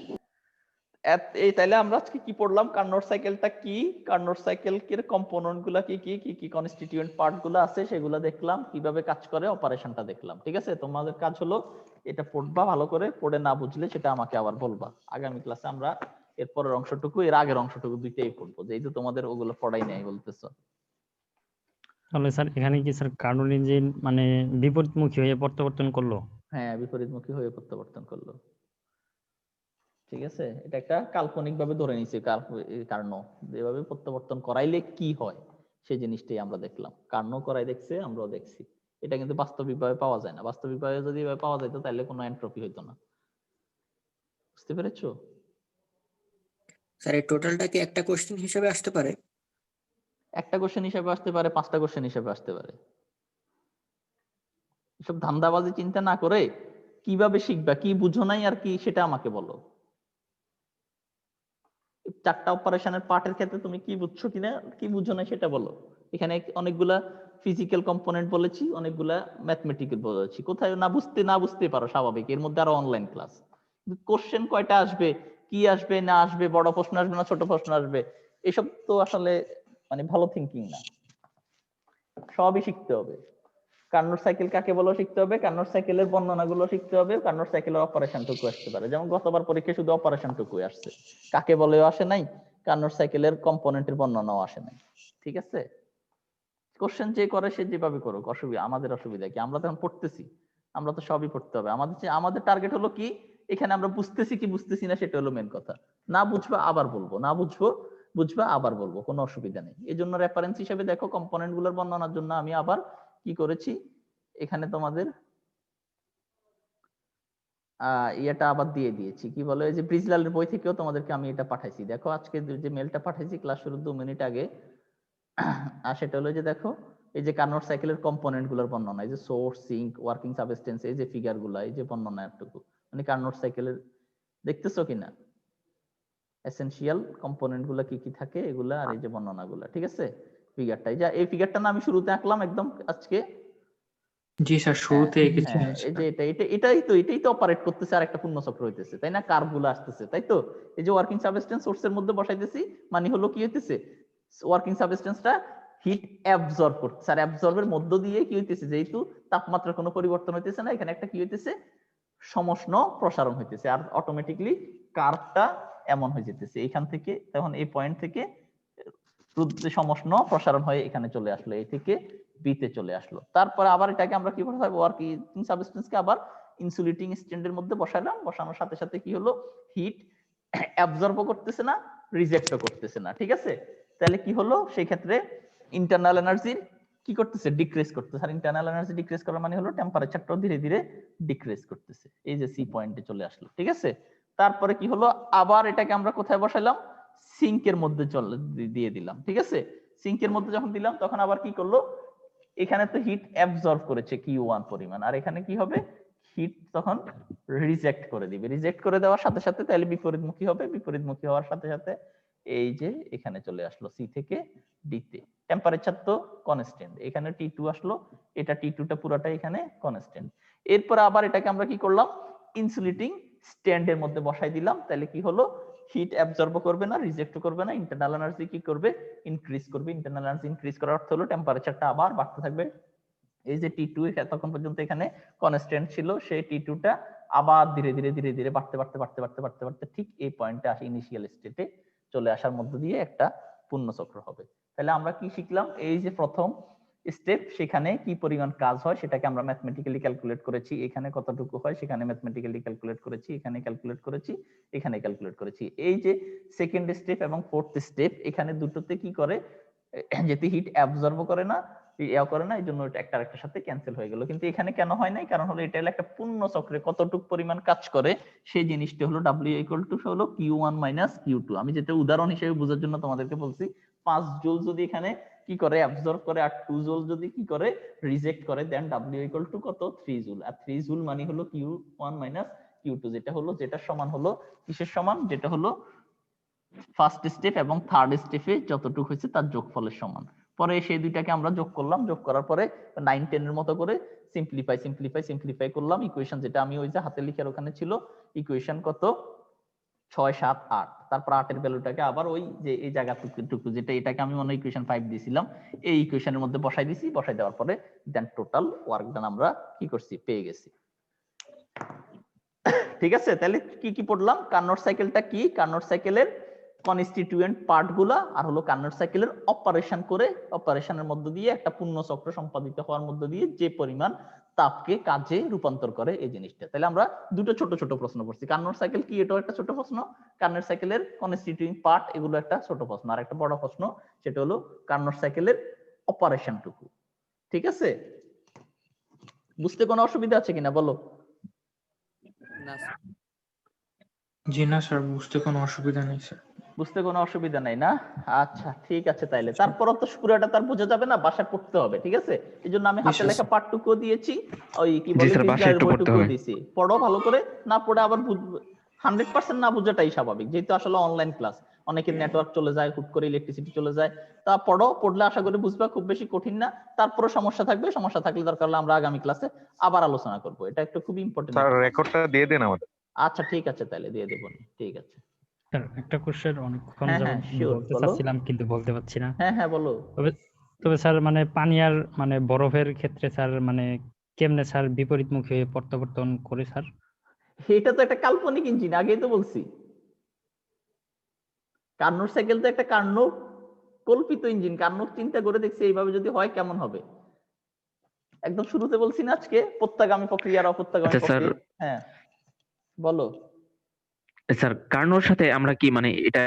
এই তাইলে আমরা আজকে কি পড়লাম? কার্নোট সাইকেলটা কি, কার্নোট সাইকেলের কম্পোনেন্ট গুলা কি কি, কি কি কনস্টিটিউয়েন্ট পার্ট গুলো আছে সেগুলো দেখলাম, কিভাবে কাজ করে অপারেশনটা দেখলাম। ঠিক আছে, তোমাদের কাজ হলো এটা পড়বা ভালো করে, পড়ে না বুঝলে সেটা আমাকে আবার বলবা। আগামী ক্লাসে আমরা এর পরের অংশটুকু, এর আগের অংশটুকু দুইটাই পড়বো, যেহেতু তোমাদের ওগুলো পড়াই নাই বলতেছো। তাহলে স্যার এখানে কি স্যার কার্নোট ইঞ্জিন মানে বিপরীতমুখী হয়ে প্রত্যাবর্তন করলো? হ্যাঁ, বিপরীতমুখী হয়ে প্রত্যাবর্তন করলো। ঠিক আছে, এটা একটা কাল্পনিক ভাবে ধরে নিয়েছে কারণ যেভাবে প্রত্যাবর্তন করাইলে কি হয় সেই জিনিসটাই আমরা দেখলাম। কারণ করাই দেখছে, আমরাও দেখছি। এটা কিন্তু বাস্তবিকভাবে পাওয়া যায় না। বাস্তবিকভাবে যদি এভাবে পাওয়া যেত তাহলে কোনো এন্ট্রপি হইতো না। বুঝতে পেরেছো? স্যার এই টোটালটা কি একটা কোশ্চেন হিসেবে আসতে পারে? একটা কোশ্চেন হিসেবে আসতে পারে, 5টা কোশ্চেন হিসেবে আসতে পারে। এসব ধান্দাবাজি চিন্তা না করে কিভাবে শিখবা, কি বুঝো নাই আর কি সেটা আমাকে বলো। 4টা অপারেশনের পার্টের ক্ষেত্রে তুমি কি বুঝছো কিনা, কি বুঝো না সেটা বলো। এখানে অনেকগুলা ফিজিক্যাল কম্পোনেন্ট বলেছি, অনেকগুলা ম্যাথমেটিক্যাল বলেছি। কোথায় না বুঝতে পারো, স্বাভাবিক, এর মধ্যে আরো অনলাইন ক্লাস। কোশ্চেন কয়টা আসবে, কি আসবে না আসবে, বড় প্রশ্ন আসবে না ছোট প্রশ্ন আসবে, এসব তো আসলে মানে ভালো থিঙ্কিং না। সবই শিখতে হবে। কার্নোট সাইকেল কাকে বলো শিখতে হবে, কার্নোট সাইকেলের বর্ণনাগুলো শিখতে হবে, কার্নোট সাইকেলের অপারেশনটুকু আসতে পারে। যেমন গতবার পরীক্ষায় শুধু অপারেশনটুকু আসছে, কাকে বলেও আসে নাই, কার্নোট সাইকেলের কম্পোনেন্টের বর্ণনাও আসে নাই। ঠিক আছে, কোশ্চেন যে করে সে যেভাবে করুক, অসুবিধা, আমাদের অসুবিধা কি? আমরা তখন পড়তেছি, আমরা তো সবই পড়তে হবে। আমাদের টার্গেট হলো কি, এখানে আমরা বুঝতেছি কি বুঝতেছি না সেটা হলো মেন কথা। না বুঝবা আবার বলবো, না বুঝবা আবার বলবো, কোনো অসুবিধা নেই। এই জন্য রেফারেন্স হিসেবে দেখো, কম্পোনেন্ট গুলোর বর্ণনার জন্য আমি আবার কি করেছি, এখানে তোমাদের ইয়েটা আবার দিয়ে দিয়েছি, কি বলে, এই যে ব্রিজলালের বই থেকেও তোমাদেরকে আমি এটা পাঠাইছি। দেখো আজকে যে মেলটা পাঠাইছি ক্লাস শুরুর 2 মিনিট আগে, আর সেটা হলো যে দেখো এই যে কার্নোট সাইকেলের কম্পোনেন্ট গুলোর বর্ণনা, এই যে সোর্স, সিঙ্ক, ওয়ার্কিং সাবস্টেন্স, এই যে ফিগার গুলা, এই যে বর্ণনা একটুকু, মানে কার্নোট সাইকেলের দেখতেছো কিনা, এসেনশিয়াল কম্পোনেন্ট গুলা কি কি থাকে এগুলা, আর এই যে বর্ণনা গুলা। ঠিক আছে, ফিগারটা, এই ফিগারটা না আমি শুরুতে আঁকলাম একদম আজকে। জি স্যার, শুরুতে এঁকেছেন হ্যাঁ, এই যে স্যার। এটাই তো অপারেট করতেছে, আর একটা পূর্ণচক্র হইতেছে, তাই না? কার্ভ গুলো আসতেছে, তাই তো? এই যে ওয়ার্কিং সাবস্টেন্স সোর্সের মধ্যে বসাইতেছি, মানে হলো কি হইতেছে, ওয়ার্কিং সাবস্টেন্সটা হিট অ্যাবজর্ব করতেছে, আর অ্যাবজর্বের মধ্য দিয়ে কি হইতেছে, যেহেতু তাপমাত্রার কোনো পরিবর্তন হইতেছে না, এখানে একটা কি হইতেছে, সমষ্ণ প্রসারণ হইতেছে, আর অটোমেটিকলি কার্ভটা এমন হয়ে যেতেছে এখান থেকে, তখন এই পয়েন্ট থেকে সমষ্ণ প্রসারণ হয়ে এখানে চলে আসলো, এই থেকে বিতে চলে আসলো। তারপরে আবার এটাকে আমরা কি করতে পারবো, ওয়ার্কিং সাবস্টেন্সকে আবার ইনসুলেটিং স্ট্যান্ডের মধ্যে বসাইলাম, বসানোর সাথে সাথে কি হলো, হিট অ্যাবজর্বও করতেছে না, রিজেক্টও করতেছে না। ঠিক আছে, তাহলে কি হলো, সেই ক্ষেত্রে ইন্টারনাল এনার্জি কি করতেছে, ডিক্রিজ করতেছে। আর ইন্টারনাল এনার্জি ডিক্রিজ করার মানে হলো টেম্পারেচারটাও ধীরে ধীরে ডিক্রিজ করতেছে। এই যে সি পয়েন্টে চলে আসলো। ঠিক আছে, তারপরে কি হলো, আবার এটাকে আমরা কোথায় বসাইলাম, সিঙ্কের মধ্যে দিয়ে দিলাম। ঠিক আছে, সিঙ্কের মধ্যে যখন দিলাম তখন আবার কি করলো, এখানে তো হিট অ্যাবজর্ব করেছে Q1 পরিমাণ, আর এখানে কি হবে, হিট তখন রিজেক্ট করে দিবে। রিজেক্ট করে দেওয়ার সাথে সাথে তাহলে বিপরীতমুখী হবে, বিপরীতমুখী হওয়ার সাথে সাথে এই যে এখানে চলে আসলো সি থেকে ডি তে। টেম্পারেচার তো কনস্ট্যান্ট, এখানে T2 আসলো, এটা T2 টা পুরোটা এখানে কনস্ট্যান্ট। এরপর আবার এটাকে আমরা কি করলাম, ইনসুলেটিং স্ট্যান্ডের মধ্যে বসাই দিলাম। তাহলে কি হলো, হিট অ্যাবজর্ব করবে না, রিজেক্ট করবে না, ইন্টারনাল এনার্জি কি করবে, ইনক্রিজ করবে। ইন্টারনাল এনার্জি ইনক্রিজ করার অর্থ হলো টেম্পারেচারটা আবার বাড়তে থাকবে। এই যে T2 তখন পর্যন্ত এখানে কনস্ট্যান্ট ছিল, সেই T2 টা আবার ধীরে ধীরে ধীরে ধীরে বাড়তে ঠিক এই পয়েন্টে আসে, ইনিশিয়াল স্টেটে চলে আসার মধ্য দিয়ে একটা পূর্ণচক্র হবে। তাহলে আমরা কি শিখলাম? এই যে প্রথম স্টেপ, সেখানে কি পরিমাণ কাজ হয় সেটাকে আমরা ম্যাথমেটিক্যালি ক্যালকুলেট করেছি, এখানে কতটুকু হয় সেখানে ম্যাথমেটিক্যালি ক্যালকুলেট করেছি, এখানে ক্যালকুলেট করেছি, এখানে ক্যালকুলেট করেছি। এই যে সেকেন্ড স্টেপ এবং ফোর্থ স্টেপ, এখানে দুটোতে কি করে, যেতে হিট অ্যাবজর্ব করে না, করে না, এই জন্য এটা একটা আরেকটার সাথে ক্যান্সেল হয়ে গেল। কিন্তু এখানে কেন হয় নাই? কারণ হলো এটা হলো একটা পূর্ণ চক্রে কতটুকু পরিমাণ কাজ করে সেই জিনিসটা হলো W হলো Q1 - Q2। আমি যেটা উদাহরণ হিসেবে বোঝার জন্য তোমাদেরকে বলছি, 5 জুল যদি এখানে কি করে অ্যাবজর্ব করে আর 2 জুল যদি কি করে রিজেক্ট করে, দেন W কত? 3 জুল। আর 3 জুল মানে হলো Q1 - Q2, যেটা সমান হলো কিসের সমান? যেটা হলো ফার্স্ট স্টেপ এবং থার্ড স্টেপে যতটুকু হয়েছে তার যোগফলের সমান। পরে সেই দুইটাকে আমরা যোগ করলাম, যোগ করার পরে 9 10 এর মতো করে সিম্পলিফাই করলাম। ইকুয়েশন যেটা আমি ওই যে হাতে লিখার ওখানে ছিল, ইকুয়েশন কত? 6 7 8। তারপর 8 এর ভ্যালুটাকে আবার ওই যে এই জায়গাটুকু যেটা, এটাকে আমি মনে ইকুয়েশন 5 দিয়েছিলাম, এই ইকুয়েশনের মধ্যে বসাই দিছি। বসাই দেওয়ার পরে দেন টোটাল ওয়ার্ক ডান আমরা কি করছি? পেয়ে গেছি। ঠিক আছে, তাহলে কি কি পড়লাম? কার্নোট সাইকেলটা কি, কার্নোট সাইকেলের কনস্টিটিউয়েন্ট পার্ট গুলা, আর হলো কার্নোট সাইকেলের অপারেশন করে, অপারেশনের মধ্য দিয়ে একটা পূর্ণ চক্র সম্পাদিত হওয়ার মধ্য দিয়ে যে পরিমাণ তাপকে কাজে রূপান্তর করে এই জিনিসটা। তাহলে আমরা দুটো ছোট ছোট প্রশ্ন পড়ছি। কার্নোট সাইকেল কি, এটাও একটা ছোট প্রশ্ন। কার্নোট সাইকেলের কনস্টিটিউয়েন্ট পার্ট, এগুলো একটা ছোট প্রশ্ন। আর একটা বড় প্রশ্ন, সেটা হলো কার্নোট সাইকেলের অপারেশনটুকু। ঠিক আছে, বুঝতে কোনো অসুবিধা আছে কিনা বলো? না স্যার। জি না স্যার, বুঝতে কোনো অসুবিধা নেই স্যার। বুঝতে কোনো অসুবিধা নাই না? আচ্ছা ঠিক আছে, তাইলে তারপরও তো পুরোটা তার বোঝা যাবে না, বাসায় পড়তে হবে। ঠিক আছে, এই জন্য আমি হাতে লেখা পাঠটুকু দিয়েছি, ওই কি বলে বইটুকু দিয়েছি। পড়ো ভালো করে, না পড়ে আবার 100% না বুঝাটাই স্বাভাবিক, যেহেতু আসলে অনলাইন ক্লাস, অনেকের নেটওয়ার্ক চলে যায়, হুট করে ইলেকট্রিসিটি চলে যায়। তা পড়ো, পড়লে আশা করি বুঝবা, খুব বেশি কঠিন না। তারপরে সমস্যা থাকবে, সমস্যা থাকলে দরকার হলে আমরা আগামী ক্লাসে আবার আলোচনা করব। এটা একটু খুব ইম্পর্টেন্ট। স্যার রেকর্ডটা দিয়ে দেন আমাদের। আচ্ছা ঠিক আছে, তাহলে দিয়ে দেব। ঠিক আছে স্যার, একটা কোশ্চেন অনেকক্ষণ হ্যাঁ, যাবত sure, বলতে বলো। চাচ্ছিলাম কিন্তু বলতে পারছি না। হ্যাঁ বলো। তবে স্যার মানে পানি আর মানে বরফের ক্ষেত্রে স্যার মানে কেমনে স্যার বিপরীতমুখী হয়ে প্রত্যাবর্তন করে স্যার? এটা তো একটা কাল্পনিক ইঞ্জিন, আগেই তো বলছি। কার্নোট সাইকেল তো একটা কার্নোট কল্পিত ইঞ্জিন। কার্নোট চিন্তা করে দেখছি এইভাবে যদি হয় কেমন হবে। একদম শুরুতে বলছি না আজকে প্রত্যাগামী প্রক্রিয়া আর অপ্রত্যাগামী প্রক্রিয়া। হ্যাঁ বলো স্যার, কার্নোর সাথে আমরা কি মানে এটা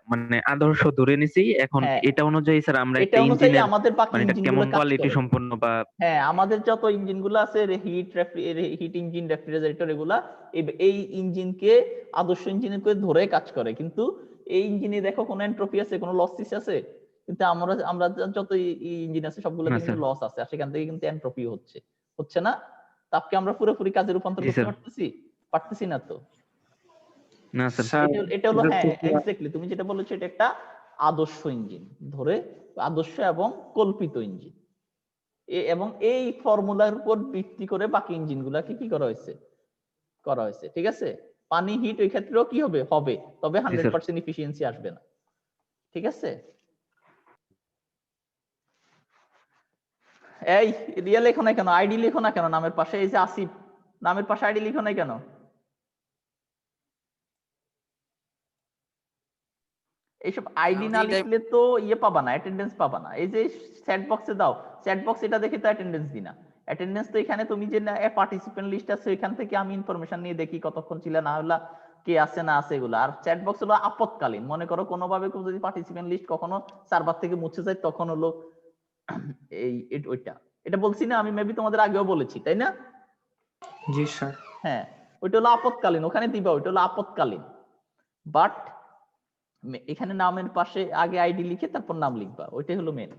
মানে আদর্শ ধরে নিছি এখন, এটা অনুযায়ী স্যার আমরা একটা ইঞ্জিনের আমাদের বাকি মানে কেমন কোয়ালিটি সম্পন্ন বা হ্যাঁ আমাদের যত ইঞ্জিন গুলো আছে, হিট ইঞ্জিন, রেফ্রিজারেটর, এগুলা এই ইঞ্জিনকে আদর্শ ইঞ্জিন করে ধরে কাজ করে। কিন্তু এই ইঞ্জিনে দেখো কোনো এন্ট্রপি আছে, কোনো লসিস আছে? কিন্তু আমরা যত ইঞ্জিন আছে সবগুলোতে কিন্তু লস আছে, আর সেখান থেকে কিন্তু এন্ট্রপি হচ্ছে না। তাপকে আমরা পুরোপুরি কাজে রূপান্তর করতে পারতেছি না তো। না স্যার, এটা হলো হ্যাঁ এক্স্যাক্টলি তুমি যেটা বলেছো, এটা একটা আদর্শ ইঞ্জিন ধরে, আদর্শ এবং কল্পিত ইঞ্জিন। এবং এই ফর্মুলার উপর ভিত্তি করে বাকি ইঞ্জিন গুলাকে কি করা হয়েছে। ঠিক আছে, পানি হিট ওই ক্ষেত্রেও কি হবে, তবে 100% এফিসিয়েন্সি আসবে না। ঠিক আছে, এই রিয়া লেখো না কেন, আইডি লেখো না কেন নামের পাশে? এই যে আসিফ নামের পাশে আইডি লিখো না কেন? এইসব আইডি না লিখলে তো পাবা না, অ্যাটেন্ডেন্স পাবা না। এই যে চ্যাট বক্সে দাও, চ্যাট বক্স এটা দেখে তো অ্যাটেন্ডেন্স দি না। অ্যাটেন্ডেন্স তো এখানে তুমি যে পার্টিসিপেন্ট লিস্ট আছে এখান থেকে আমি ইনফরমেশন নিয়ে দেখি কতক্ষণ ছিল না হলো, কে আছে না আছে এগুলো। আর চ্যাট বক্স হলো আপৎকালীন, মনে করো কোনোভাবে যদি পার্টিসিপেন্ট লিস্ট কখনো সার্ভার থেকে মুছে যায়, তখন হলো ওইটা। এটা বলছি না আমি, মেবি তোমাদের আগেও বলেছি, তাই না? জি স্যার। হ্যাঁ ওইটা হলো আপৎকালীন, ওখানে দিবা, ওইটা হলো আপৎকালীন। বাট এখানে নামের পাশে আগে আইডি লিখে তারপর নাম লিখবা, ওইটাই হলো মেন।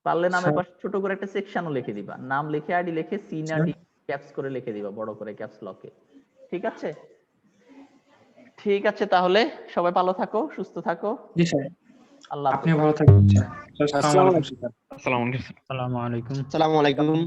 পারলে নামের পাশে ছোট করে একটা সেকশনও লিখে দিবা, নাম লিখে আইডি লিখে সি না ডি ক্যাপস করে লিখে দিবা, বড় করে ক্যাপস লকে। ঠিক আছে, ঠিক আছে, তাহলে সবাই ভালো থাকো, সুস্থ থাকো। জি স্যার, আল্লাহ আপনি ভালো থাকবেন স্যার। আসসালামু আলাইকুম। আসসালামু আলাইকুম। আসসালামু আলাইকুম।